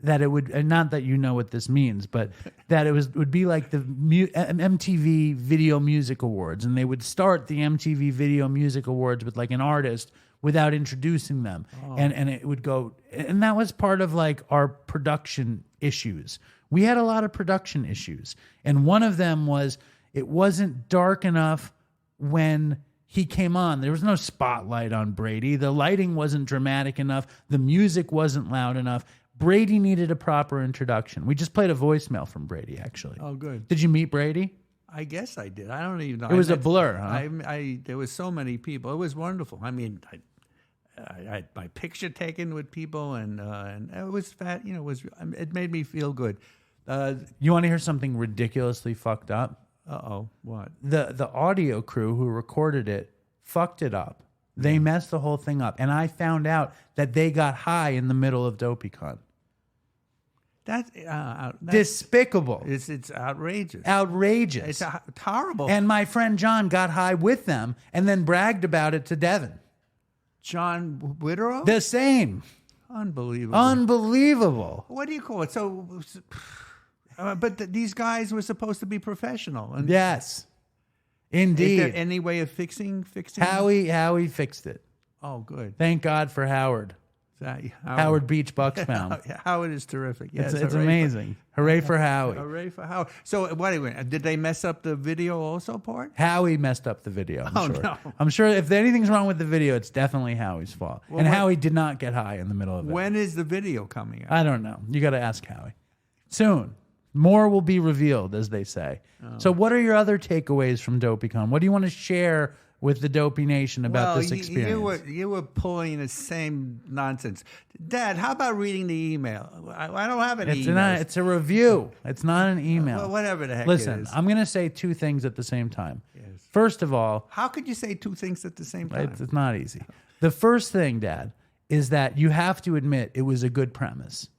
that it would, and not that you know what this means, but that it would be like the MTV Video Music Awards, and they would start the MTV Video Music Awards with like an artist without introducing them, and it would go, and that was part of like our production issues. We had a lot of production issues, and one of them was it wasn't dark enough when he came on. There was no spotlight on Brady. The lighting wasn't dramatic enough. The music wasn't loud enough. Brady needed a proper introduction. We just played a voicemail from Brady, actually. Oh, good. Did you meet Brady? I guess I did. I don't even know. It was a blur, huh? There was so many people. It was wonderful. I mean, I had my picture taken with people, and it was fat. It made me feel good. You want to hear something ridiculously fucked up? Uh-oh, what? The audio crew who recorded it fucked it up. They messed the whole thing up. And I found out that they got high in the middle of Dopeycon. That's despicable. It's outrageous. Outrageous. It's horrible. And my friend John got high with them and then bragged about it to Devin. John Witherow? The same. Unbelievable. What do you call it? So... but these guys were supposed to be professional. And yes, indeed. Is there any way of fixing? Howie fixed it. Oh, good. Thank God for Howard. Howard Beach Bucksbound. Howard is terrific. Yes, it's amazing. Hooray for Howie. Hooray for Howie. So, did they mess up the video also part? Howie messed up the video, I'm sure. No. I'm sure if anything's wrong with the video, it's definitely Howie's fault. Well, Howie did not get high in the middle of it. When is the video coming out? I don't know. You got to ask Howie. Soon. More will be revealed, as they say. Oh. So what are your other takeaways from Dopeycon? What do you want to share with the Dopey Nation about this experience? You were pulling the same nonsense. Dad, how about reading the email? I don't have any emails. It's a review. It's not an email. Well, whatever the heck Listen, it is. I'm going to say two things at the same time. Yes. First of all... How could you say two things at the same time? It's not easy. The first thing, Dad, is that you have to admit it was a good premise.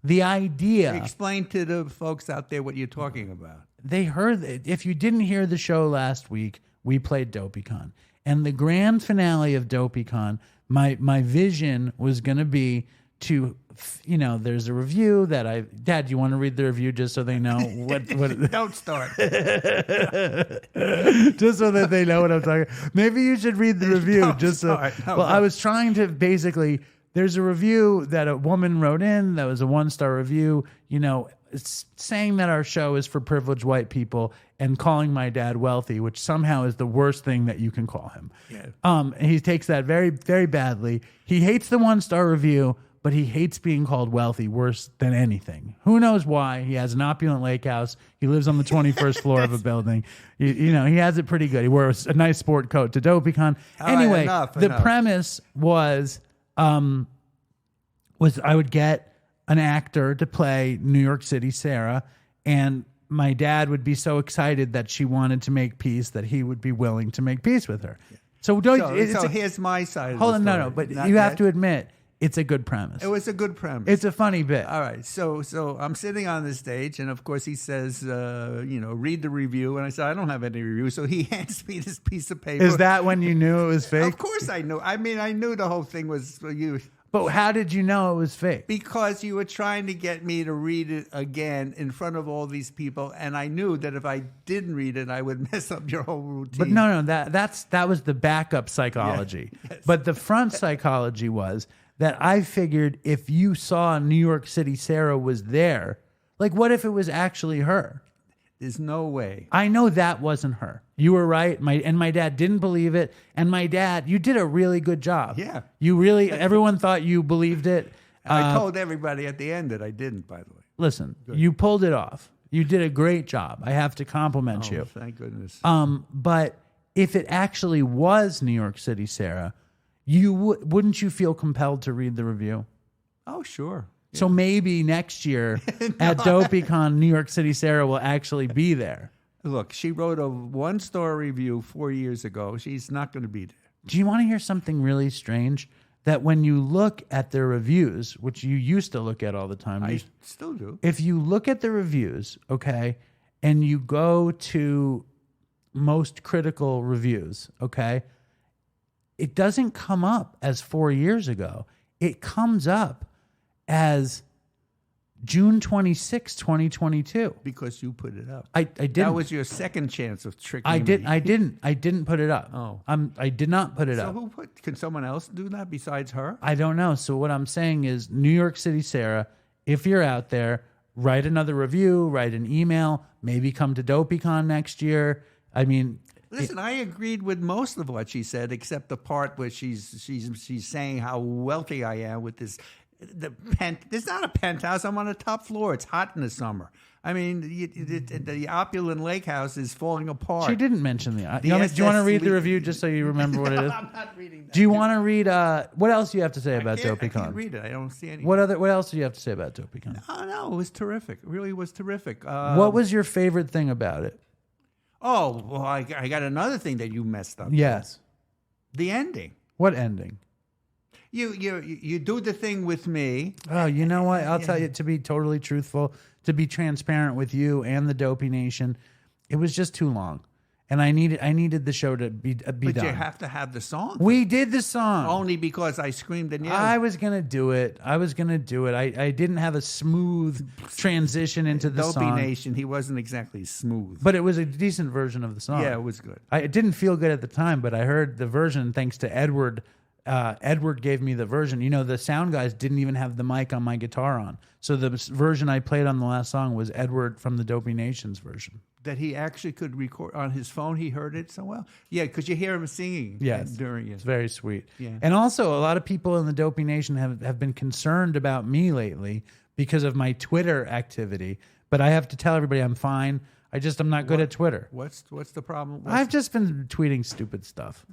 The idea... Explain to the folks out there what you're talking about. They heard... If you didn't hear the show last week, we played Dopeycon. And the grand finale of Dopeycon, my vision was going to be to... there's a review that I... Dad, you want to read the review just so they know what... Don't start. Just so that they know what I'm talking about. Maybe you should read the review. Don't just start. so... I was trying to basically... there's a review that a woman wrote in that was a 1-star review, you know, it's saying that our show is for privileged white people and calling my dad wealthy, which somehow is the worst thing that you can call him. Yeah. He takes that very, very badly. He hates the 1-star review, but he hates being called wealthy worse than anything. Who knows why? He has an opulent lake house. He lives on the 21st floor of a building. You know, he has it pretty good. He wears a nice sport coat to Dopeycon. Anyway, enough. Premise was I would get an actor to play New York City Sarah, and my dad would be so excited that she wanted to make peace that he would be willing to make peace with her. So here's my side of hold the on, story. no, but Not you have yet. to admit it's a good premise. It was a good premise. It's a funny bit. All right, so I'm sitting on the stage, and of course he says, read the review, and I said I don't have any review, so he hands me this piece of paper. Is that when you knew it was fake? Of course I knew. I mean, I knew the whole thing was you. But how did you know it was fake? Because you were trying to get me to read it again in front of all these people, and I knew that if I didn't read it, I would mess up your whole routine. But no, that was the backup psychology. Yeah, yes. But the front psychology was that I figured if you saw New York City Sarah was there, like what if it was actually her? There's no way. I know that wasn't her. You were right. My dad didn't believe it. And my dad, you did a really good job. Yeah. Everyone thought you believed it. I told everybody at the end that I didn't, by the way. Listen, you pulled it off. You did a great job. I have to compliment you. Thank goodness. But if it actually was New York City Sarah, wouldn't you feel compelled to read the review? Oh, sure. So maybe next year at Dopeycon, New York City Sarah will actually be there. Look, she wrote a 1-star review 4 years ago. She's not going to be there. Do you want to hear something really strange? That when you look at their reviews, which you used to look at all the time, I still do. if you look at the reviews, okay, and you go to most critical reviews, okay, it doesn't come up as 4 years ago. It comes up as June 26, 2022. Because you put it up. I didn't. That was your second chance of tricking me. I didn't put it up. Oh. I did not put it So up. can someone else do that besides her? I don't know. So what I'm saying is, New York City Sarah, if you're out there, write another review, write an email, maybe come to Dopeycon next year. I mean, Listen, I agreed with most of what she said, except the part where she's saying how wealthy I am with this. There's not a penthouse. I'm on the top floor. It's hot in the summer. I mean, the opulent lake house is falling apart. she didn't mention the. Do you want to read the review just so you remember what it is? I'm not reading that. Do you want to read? What else do you have to say about I Dopeycon? can't read it. I don't see any. What else do you have to say about Dopeycon? Oh, no, it was terrific. It really was terrific. What was your favorite thing about it? Oh, well, I got another thing that you messed up. Yes. The ending. What ending? You do the thing with me. Oh, you know what? I'll tell you, to be totally truthful, to be transparent with you and the Dopey Nation, it was just too long. And I needed the show to be But done. you have to have the song. We did the song. Only because I screamed and yelled. I was going to do it. I didn't have a smooth transition into the Dopey song. Nation, he wasn't exactly smooth. But it was a decent version of the song. Yeah, it was good. It didn't feel good at the time, but I heard the version thanks to Edward. Edward gave me the version. You know, the sound guys didn't even have the mic on my guitar on. So the version I played on the last song was Edward from the Dopey Nation's version. That he actually could record on his phone. He heard it so well. Yeah, because you hear him singing during it. It's very sweet. Yeah. And also, a lot of people in the Dopey Nation have been concerned about me lately because of my Twitter activity. But I have to tell everybody I'm fine. I'm not good at Twitter. What's the problem? I've just been tweeting stupid stuff.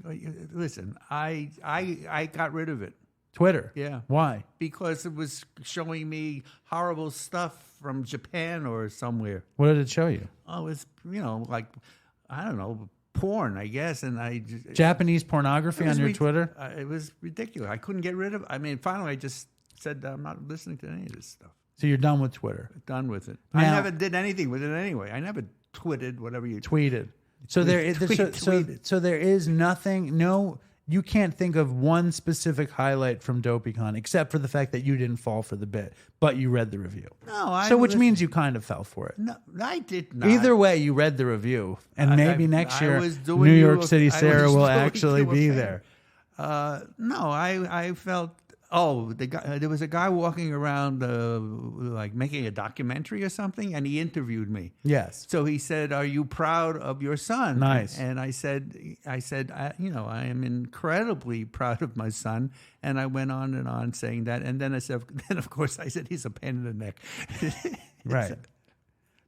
Listen, I got rid of it. Twitter? Yeah. Why? Because it was showing me horrible stuff from Japan or somewhere. What did it show you? Oh, it was, like, I don't know, porn, I guess. And I just, Japanese pornography on your Twitter? It was ridiculous. I couldn't get rid of it. I mean, finally, I just said, I'm not listening to any of this stuff. So you're done with Twitter? Done with it. Now, I never did anything with it anyway. I never twitted, whatever you tweeted. So there is so there is nothing. No, you can't think of one specific highlight from Dopeycon except for the fact that you didn't fall for the bit, but you read the review. No, which means you kind of fell for it. No, I did not. Either way, you read the review, and maybe next year New York City Sarah will actually be there. No, I felt Oh, the guy, there was a guy walking around, like making a documentary or something, and he interviewed me. Yes. So he said, "Are you proud of your son?" Nice. And I said, I am incredibly proud of my son. And I went on and on saying that. And then of course, I said, he's a pain in the neck. Right.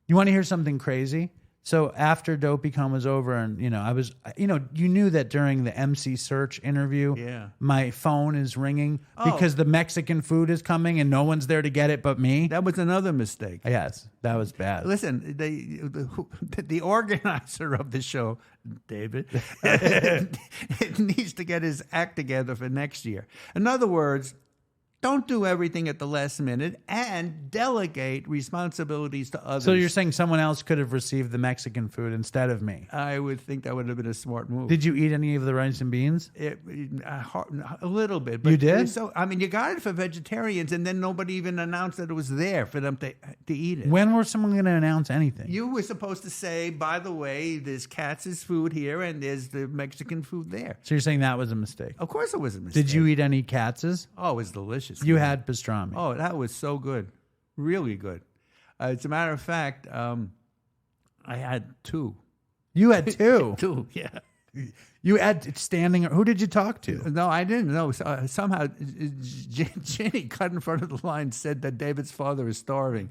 You want to hear something crazy? So after Dopeycon was over, and I was, you knew that during the MC Search interview, Yeah. my phone is ringing because the Mexican food is coming and no one's there to get it but me. That was another mistake. Yes, that was bad. Listen, the organizer of the show, David, needs to get his act together for next year. In other words, don't do everything at the last minute and delegate responsibilities to others. So you're saying someone else could have received the Mexican food instead of me? I would think that would have been a smart move. Did you eat any of the rice and beans? A little bit. But You did? So, you got it for vegetarians, and then nobody even announced that it was there for them to eat it. When were someone going to announce anything? You were supposed to say, by the way, there's Katz's food here, and there's the Mexican food there. So you're saying that was a mistake? Of course it was a mistake. Did you eat any Katz's? Oh, it was delicious. You had pastrami. Oh, that was so good. Really good. As a matter of fact, I had two. You had two. Two, yeah. You had standing. Who did you talk to? No, I didn't know. Somehow, Ginny cut in front of the line said that David's father is starving,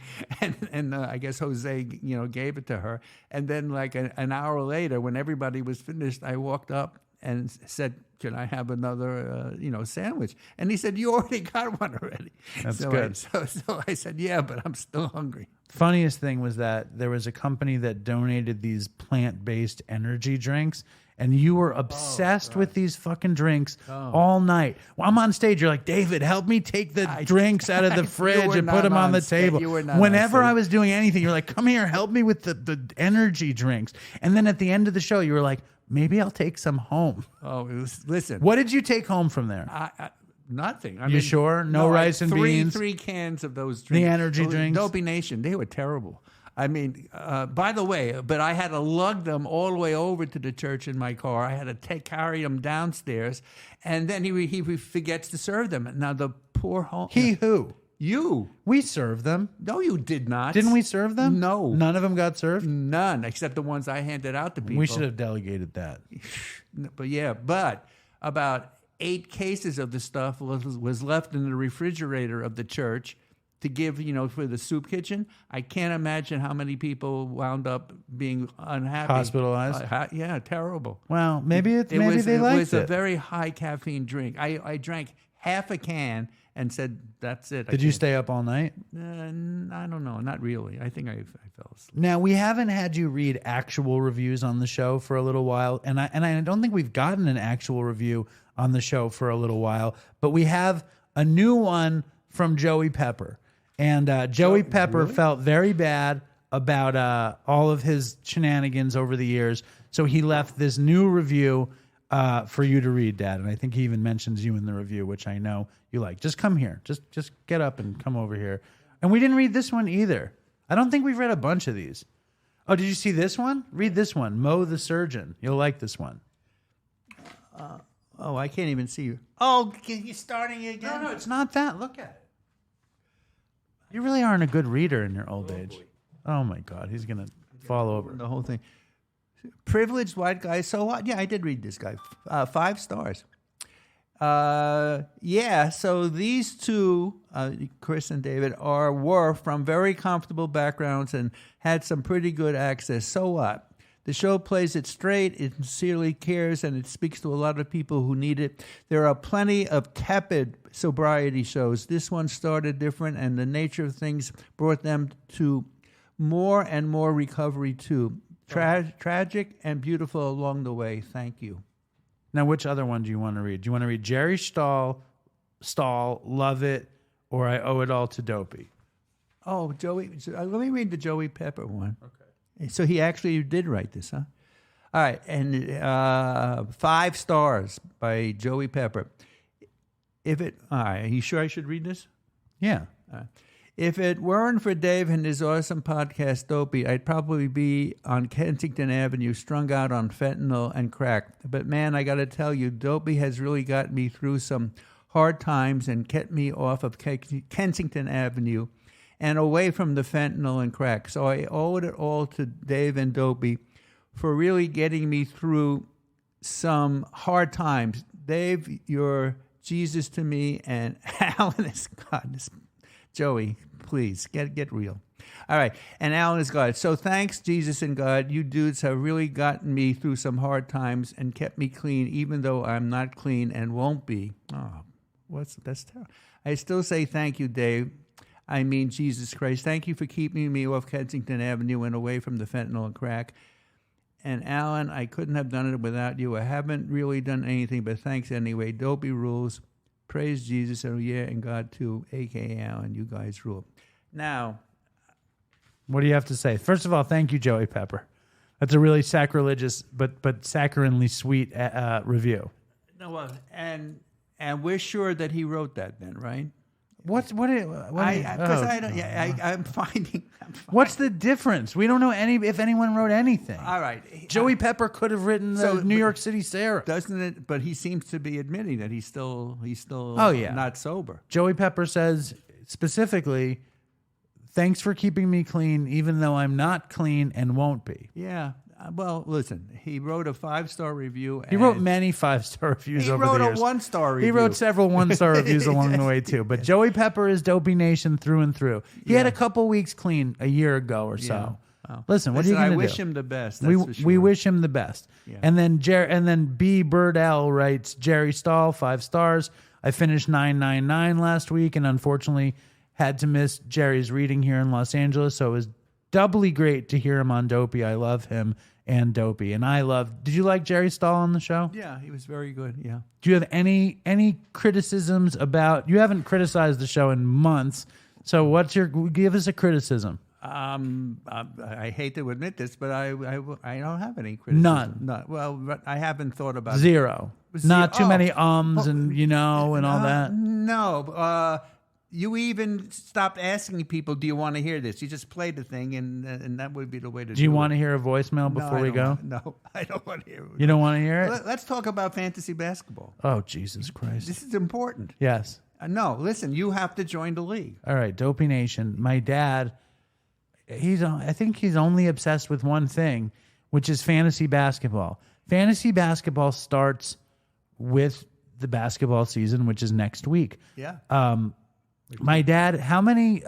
and I guess Jose, gave it to her. And then, like an hour later, when everybody was finished, I walked up and said, "Can I have another, sandwich?" And he said, "You already got one already." That's so good. So I said, "Yeah, but I'm still hungry." Funniest thing was that there was a company that donated these plant-based energy drinks, and you were obsessed with these fucking drinks all night. Well, I'm on stage. You're like, "David, help me take the drinks out of the fridge were and put not them on on the stage. table." You were not on Whenever stage. I was doing anything, you're like, "Come here, help me with the energy drinks." And then at the end of the show, you were like, "Maybe I'll take some home." Oh, listen. What did you take home from there? Nothing. You sure? No rice and beans? Three cans of those drinks. energy drinks? Dopey Nation. They were terrible. By the way, but I had to lug them all the way over to the church in my car. I had to carry them downstairs, and then he forgets to serve them. Now the poor home. He who? You. We served them. No, you did not. Didn't we serve them? No. None of them got served? None, except the ones I handed out to people. We should have delegated that. But about 8 cases of the stuff was left in the refrigerator of the church to give, for the soup kitchen. I can't imagine how many people wound up being unhappy. Hospitalized? Yeah, terrible. Well, maybe they liked it. it. Was a very high caffeine drink. I drank half a can and said, "That's it." Did you stay up all night? I don't know. Not really. I think I fell asleep. Now, we haven't had you read actual reviews on the show for a little while, and I don't think we've gotten an actual review on the show for a little while, but we have a new one from Joey Pepper. And Joey Pepper felt very bad about all of his shenanigans over the years, so he left this new review for you to read, Dad. And I think he even mentions you in the review, which I know you like. Just come here. Just get up and come over here. And we didn't read this one either. I don't think we've read a bunch of these. Oh, did you see this one? Read this one, Mo the Surgeon. You'll like this one. Oh, I can't even see you. Oh, you're starting again? No, it's not that. Look at it. You really aren't a good reader in your old age. Oh, my God. He's going to fall over. The whole thing. Privileged white guy. So what? Yeah, I did read this guy. 5 stars. So these two, Chris and David, were from very comfortable backgrounds and had some pretty good access. So what? The show plays it straight, it sincerely cares, and it speaks to a lot of people who need it. There are plenty of tepid sobriety shows. This one started different, and the nature of things brought them to more and more recovery, too. Tragic and beautiful along the way. Thank you. Now, which other one do you want to read? Do you want to read Jerry Stahl, Love It, or I Owe It All to Dopey? Oh, Joey. Let me read the Joey Pepper one. Okay. So he actually did write this, huh? All right. And 5 stars by Joey Pepper. All right. Are you sure I should read this? Yeah. If it weren't for Dave and his awesome podcast, Dopey, I'd probably be on Kensington Avenue, strung out on fentanyl and crack. But man, I got to tell you, Dopey has really gotten me through some hard times and kept me off of Kensington Avenue and away from the fentanyl and crack. So I owe it all to Dave and Dopey for really getting me through some hard times. Dave, you're Jesus to me, and Alan is God. Joey, please, get real. All right, and Alan is God. So thanks, Jesus and God. You dudes have really gotten me through some hard times and kept me clean, even though I'm not clean and won't be. Oh, that's terrible. I still say thank you, Dave. I mean, Jesus Christ. Thank you for keeping me off Kensington Avenue and away from the fentanyl and crack. And Alan, I couldn't have done it without you. I haven't really done anything, but thanks anyway. Dopey rules. Praise Jesus, oh yeah, and God too, a.k.a. Alan. You guys rule. Now, what do you have to say? First of all, thank you, Joey Pepper. That's a really sacrilegious but saccharinely sweet review. No, and we're sure that he wrote that then, right? I'm finding. What's the difference? We don't know if anyone wrote anything. All right, Joey Pepper could have written the New York City Sarah, doesn't it? But he seems to be admitting that he's still not sober. Joey Pepper says specifically, "Thanks for keeping me clean, even though I'm not clean and won't be." Yeah. Well, listen, he wrote a 5-star review. He wrote many 5-star reviews over the years. He wrote a 1-star review. He wrote several 1-star reviews along the way, too. But Joey Pepper is Dopey Nation through and through. He had a couple weeks clean a year ago or so. Yeah. Listen, what are you going to do? I wish him the best. We wish him the best. Yeah. And then B. Birdell writes, Jerry Stahl, 5 stars. I finished 999 last week and unfortunately had to miss Jerry's reading here in Los Angeles, so it was doubly great to hear him on Dopey. I love him and Dopey. And did you like Jerry Stahl on the show? Yeah, he was very good, yeah. Do you have any criticisms about, you haven't criticized the show in months, so give us a criticism. I hate to admit this, but I don't have any criticism. None. Well, I haven't thought about Zero. Not too many and all that. No. You even stopped asking people, do you want to hear this? You just play the thing, and that would be the way to do it. Do you want to hear a voicemail before we go? No, I don't want to hear it. You don't want to hear it? Let's talk about fantasy basketball. Oh, Jesus Christ. This is important. Yes. No, listen, you have to join the league. All right, Dopey Nation. My dad, I think he's only obsessed with one thing, which is fantasy basketball. Fantasy basketball starts with the basketball season, which is next week. Yeah. My dad, how many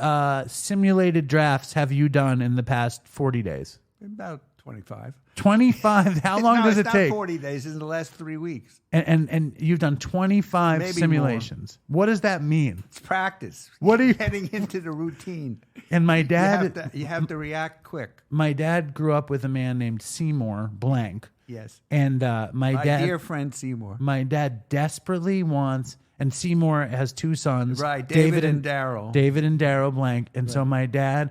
simulated drafts have you done in the past 40 days? About 25. 25? How long does it take? Not 40 days. In the last 3 weeks. And you've done 25 Maybe simulations. More. What does that mean? It's practice. What are you getting into the routine? And my dad, you have to react quick. My dad grew up with a man named Seymour Blank. Yes. And my dear friend Seymour. My dad desperately wants. And Seymour has 2 sons. Right, David and Daryl. David and Daryl Blank. And so my dad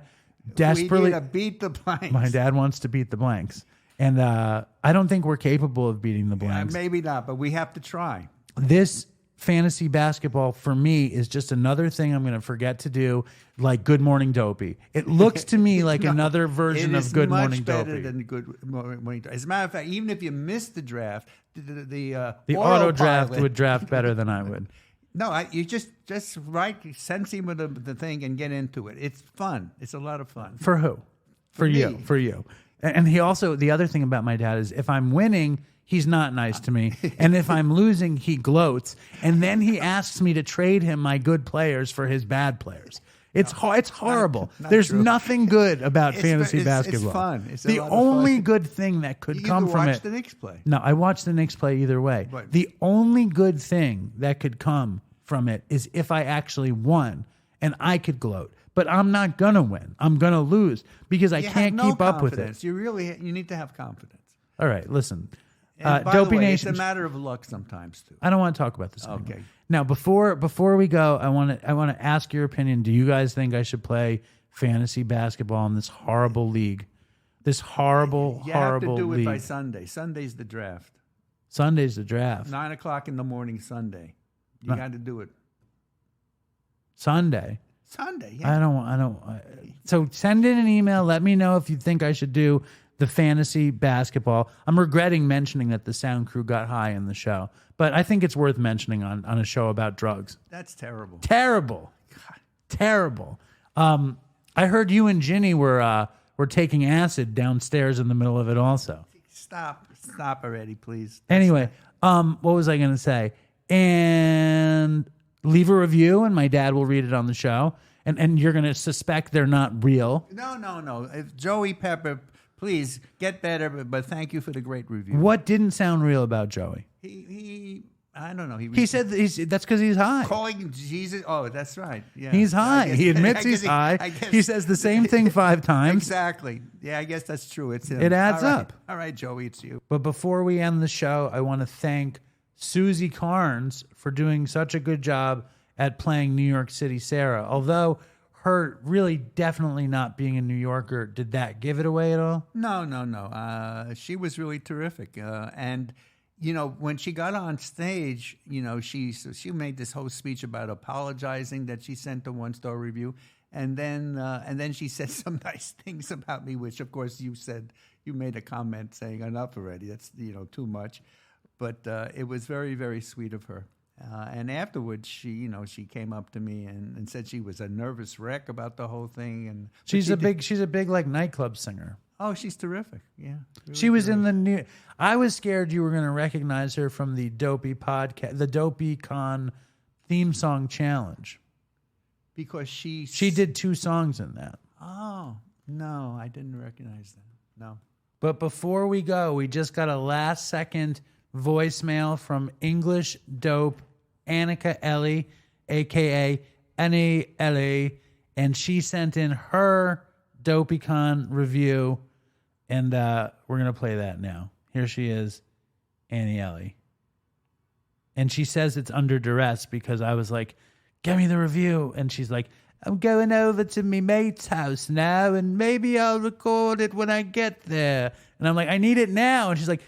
desperately... We need to beat the blanks. My dad wants to beat the blanks. And I don't think we're capable of beating the blanks. Maybe not, but we have to try. This fantasy basketball, for me, is just another thing I'm going to forget to do, like Good Morning Dopey. It looks to me like another version of Good Morning Dopey. It is much better than Good Morning Dopey. As a matter of fact, even if you missed the draft, the auto draft would draft better than I would. No, you just send Seymour the thing and get into it. It's fun. It's a lot of fun. For who? For you. For you. And he also, the other thing about my dad is if I'm winning, he's not nice to me. And if I'm losing, he gloats. And then he asks me to trade him my good players for his bad players. It's horrible. There's nothing good about fantasy basketball. It's fun. It's the only good thing that could come from it. You watch the Knicks play. No, I watch the Knicks play either way. Right. The only good thing that could come from it is if I actually won and I could gloat. But I'm not going to win. I'm going to lose because I can't keep up with it. You need to have confidence. All right, listen. By Dopey the way, Nation. It's a matter of luck sometimes too. I don't want to talk about this anymore. Okay. Now, before we go, I want to ask your opinion. Do you guys think I should play fantasy basketball in this horrible league? This horrible league. You have to do it by Sunday. Sunday's the draft. Sunday's the draft. 9:00 in the morning Sunday. You got to do it. Sunday. Yeah. So send in an email. Let me know if you think I should do the fantasy basketball. I'm regretting mentioning that the sound crew got high in the show, but I think it's worth mentioning on a show about drugs. That's terrible. Terrible. God, terrible. I heard you and Ginny were taking acid downstairs in the middle of it also. Stop already, please. Anyway, what was I going to say? And leave a review, and my dad will read it on the show. And you're going to suspect they're not real. No. If Joey Pepper, please get better, but thank you for the great review. What didn't sound real about Joey? He I don't know. He said that's because he's high. Calling Jesus. Oh, that's right. Yeah, he's high. He admits he's high. He says the same thing 5 times. Exactly. Yeah, I guess that's true. It's him. It adds up. All right, Joey, it's you. But before we end the show, I want to thank Susie Carnes for doing such a good job at playing New York City Sarah. Although her really definitely not being a New Yorker, did that give it away at all? No. She was really terrific. And, you know, when she got on stage, you know, she made this whole speech about apologizing that she sent a 1-star review. And then she said some nice things about me, which, of course, you made a comment saying enough already. That's, you know, too much. But it was very, very sweet of her. And afterwards, she came up to me and said she was a nervous wreck about the whole thing. And she's a big like nightclub singer. Oh, she's terrific. Yeah, really she was terrific. In the new. I was scared you were going to recognize her from the Dopey podcast, the Dopeycon theme song challenge, because she did 2 songs in that. Oh no, I didn't recognize that. No. But before we go, we just got a last second voicemail from English Dope Annika Ellie, a.k.a. Annie Ellie, and she sent in her Dopeycon review, and we're going to play that now. Here she is, Annie Ellie. And she says it's under duress because I was like, give me the review. And she's like, I'm going over to me mate's house now, and maybe I'll record it when I get there. And I'm like, I need it now. And she's like,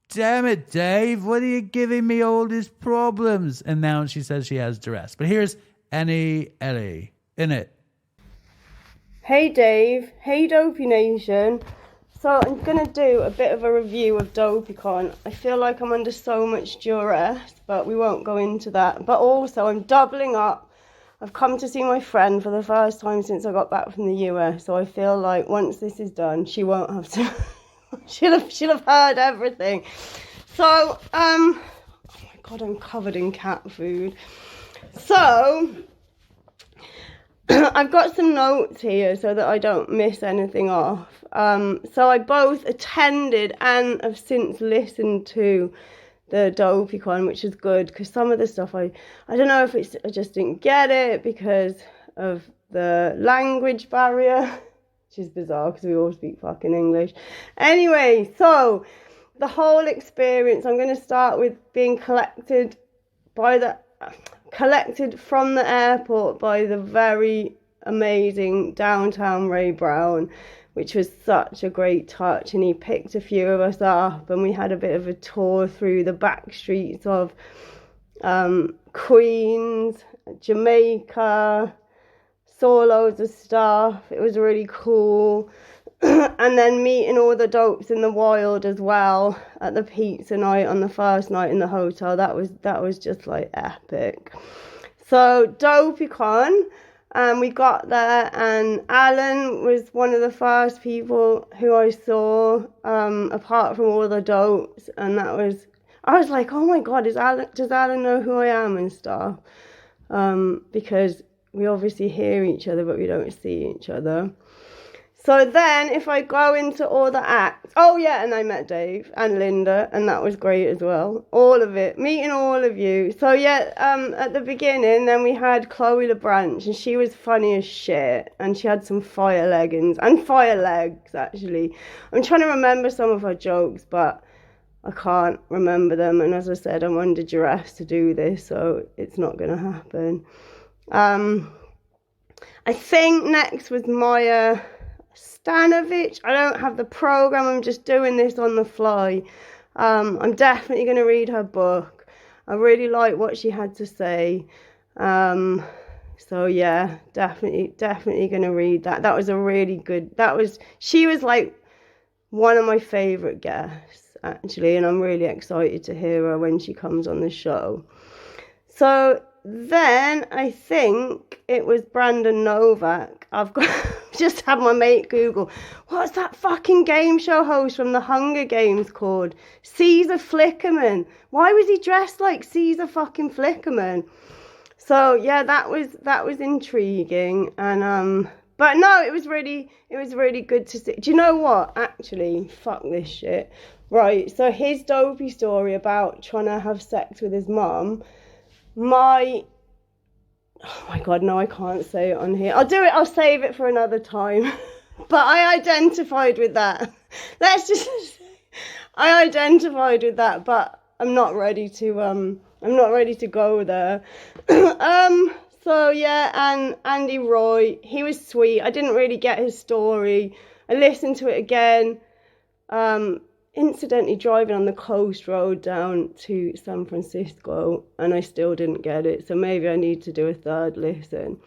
damn it, Dave, what are you giving me all these problems? And now she says she has duress. But here's Annie Ellie in it. Hey, Dave. Hey, Dopey Nation. So I'm going to do a bit of a review of Dopeycon. I feel like I'm under so much duress, but we won't go into that. But also, I'm doubling up. I've come to see my friend for the first time since I got back from the US, so I feel like once this is done, she won't have to... she'll have heard everything. So, oh my God, I'm covered in cat food. So, I've got some notes here so that I don't miss anything off. So I both attended and have since listened to the Dopeycon, which is good because some of the stuff I don't know if it's I just didn't get it because of the language barrier, which is bizarre because we all speak fucking English. Anyway, so the whole experience, I'm going to start with being collected from the airport by the very amazing downtown Ray Brown, which was such a great touch, and he picked a few of us up and we had a bit of a tour through the back streets of Queens, Jamaica, saw loads of stuff. It was really cool. And then meeting all the dopes in the wild as well at the pizza night on the first night in the hotel. That was just like epic. So Dopeycon, we got there and Alan was one of the first people who I saw, apart from all the dopes, and I was like, oh my God, does Alan know who I am and stuff? Because we obviously hear each other, but we don't see each other. So then if I go into all the acts, oh yeah, and I met Dave and Linda, and that was great as well. All of it, meeting all of you. So yeah, at the beginning, then we had Chloe LeBranch, and she was funny as shit, and she had some fire leggings, and fire legs, actually. I'm trying to remember some of her jokes, but I can't remember them, and as I said, I'm under duress to do this, so it's not going to happen. I think next was Maya Stanovich. I don't have the program, I'm just doing this on the fly. I'm definitely going to read her book. I really like what she had to say. So yeah, definitely going to read that. That was a really good, she was like one of my favourite guests, actually, and I'm really excited to hear her when she comes on the show. So then I think it was Brandon Novak. I've got just had my mate Google, what's that fucking game show host from the Hunger Games called? Caesar Flickerman. Why was he dressed like Caesar fucking Flickerman? So yeah, that was intriguing, and but no, it was really good to see. Do you know what? Actually, fuck this shit. Right, so his dopey story about trying to have sex with his mum. Oh my God, no, I can't say it on here. I'll save it for another time. But I identified with that. I identified with that, but I'm not ready to go there. So yeah, and Andy Roy, he was sweet. I didn't really get his story. I listened to it again. Incidentally driving on the coast road down to San Francisco, and I still didn't get it, so maybe I need to do a third listen.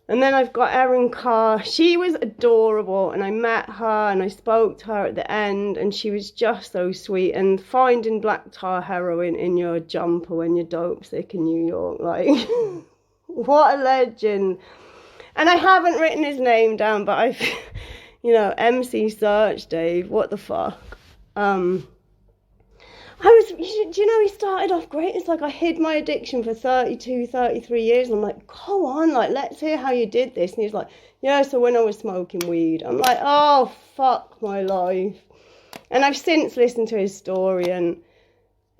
And then I've got Erin Carr. She was adorable, and I met her and I spoke to her at the end, and she was just so sweet. And finding black tar heroin in your jumper when you're dope sick in New York, like, what a legend. And I haven't written his name down, but I've MC Search Dave, what the fuck. He started off great. It's like I hid my addiction for 32, 33 years. And I'm like, go on, like, let's hear how you did this. And he's like, yeah, so when I was smoking weed. I'm like, oh, fuck my life. And I've since listened to his story, and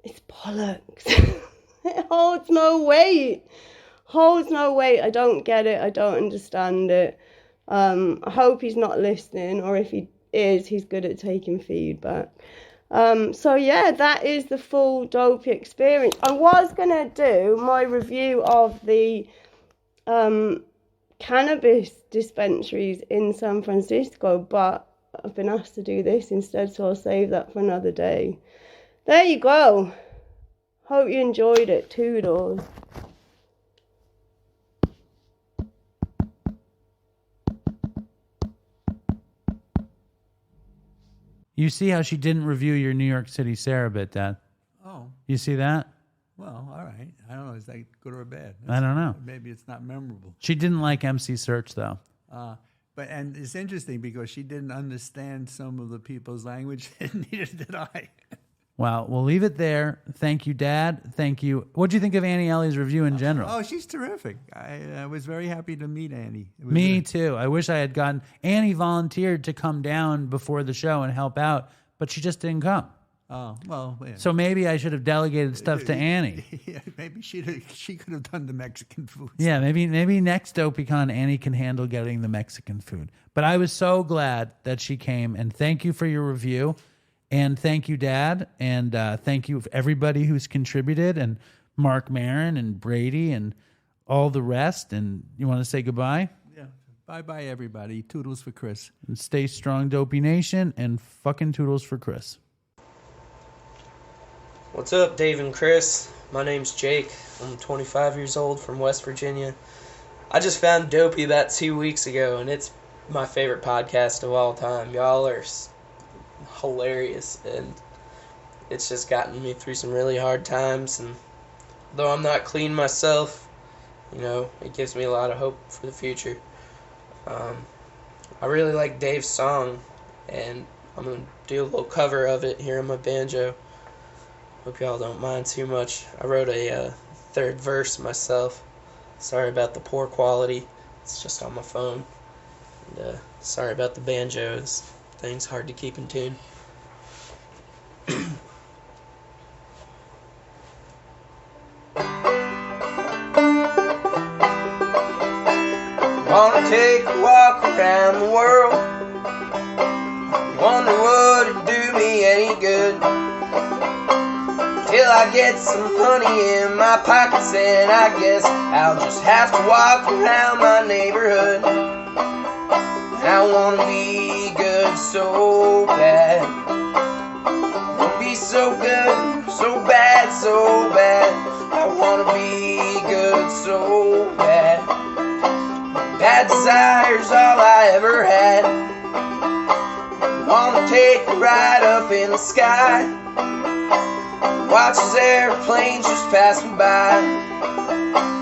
it's bollocks. It holds no weight. I don't get it. I don't understand it. I hope he's not listening, or if he is, he's good at taking feedback. So yeah, that is the full Dopey experience. I was going to do my review of the cannabis dispensaries in San Francisco, but I've been asked to do this instead, so I'll save that for another day. There you go. Hope you enjoyed it. Toodles. You see how she didn't review your New York City Sarah bit, Dad? Oh. You see that? Well, all right. I don't know. Is that good or bad? I don't know. Maybe it's not memorable. She didn't like MC Search, though. And it's interesting because she didn't understand some of the people's language, and neither did I. Well, we'll leave it there. Thank you, Dad. Thank you. What do you think of Annie Ellie's review in general? Oh, she's terrific. I was very happy to meet Annie. Me too. I wish I had gotten... Annie volunteered to come down before the show and help out, but she just didn't come. Oh, well, yeah. So maybe I should have delegated stuff to Annie. Yeah, maybe she could have done the Mexican food. Yeah, maybe next Dopeycon, Annie can handle getting the Mexican food. But I was so glad that she came, and thank you for your review. And thank you, Dad, and thank you everybody who's contributed, and Marc Maron and Brady and all the rest. And you want to say goodbye? Yeah. Bye-bye, everybody. Toodles for Chris. And stay strong, Dopey Nation, and fucking toodles for Chris. What's up, Dave and Chris? My name's Jake. I'm 25 years old from West Virginia. I just found Dopey about 2 weeks ago, and it's my favorite podcast of all time. Y'all are hilarious, and it's just gotten me through some really hard times, and though I'm not clean myself, it gives me a lot of hope for the future. I really like Dave's song, and I'm going to do a little cover of it here on my banjo. Hope y'all don't mind too much. I wrote a third verse myself. Sorry about the poor quality. It's just on my phone. And sorry about the banjos. Things hard to keep in tune. Wanna take a walk around the world. Wonder would it do me any good. Till I get some honey in my pockets, and I guess I'll just have to walk around my neighborhood. I wanna be good so bad. Wanna be so good, so bad, so bad. I wanna be good so bad. Bad desire's all I ever had. Wanna take a ride up in the sky. Watches airplanes just passing by.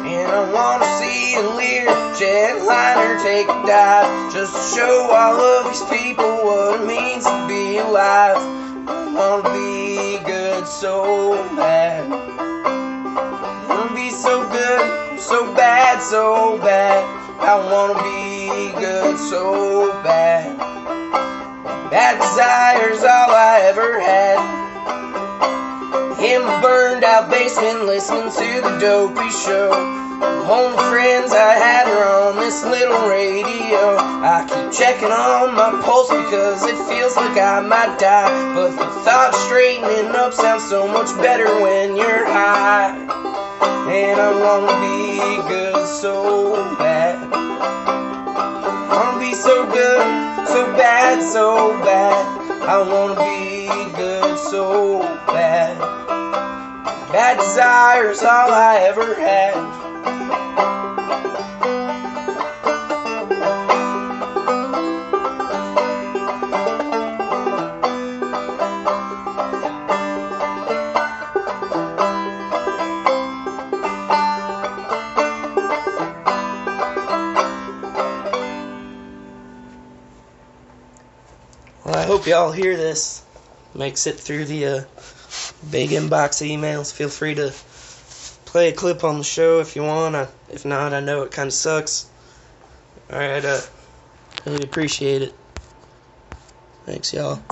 And I wanna see a Lear jetliner take a dive, just to show all of these people what it means to be alive. I wanna be good so bad. I wanna be so good, so bad, so bad. I wanna be good so bad. Bad desire's all I ever had. In my burned out basement listening to the Dopey show. Only friends I had are on this little radio. I keep checking on my pulse because it feels like I might die. But the thought of straightening up sounds so much better when you're high. And I wanna be good so bad. I wanna be so good, so bad, so bad. I wanna be good so bad. Bad desire's all I ever had. Well, I hope y'all hear this. Makes it through the big inbox of emails. Feel free to play a clip on the show if you want. If not, I know it kind of sucks. Alright, really appreciate it. Thanks, y'all.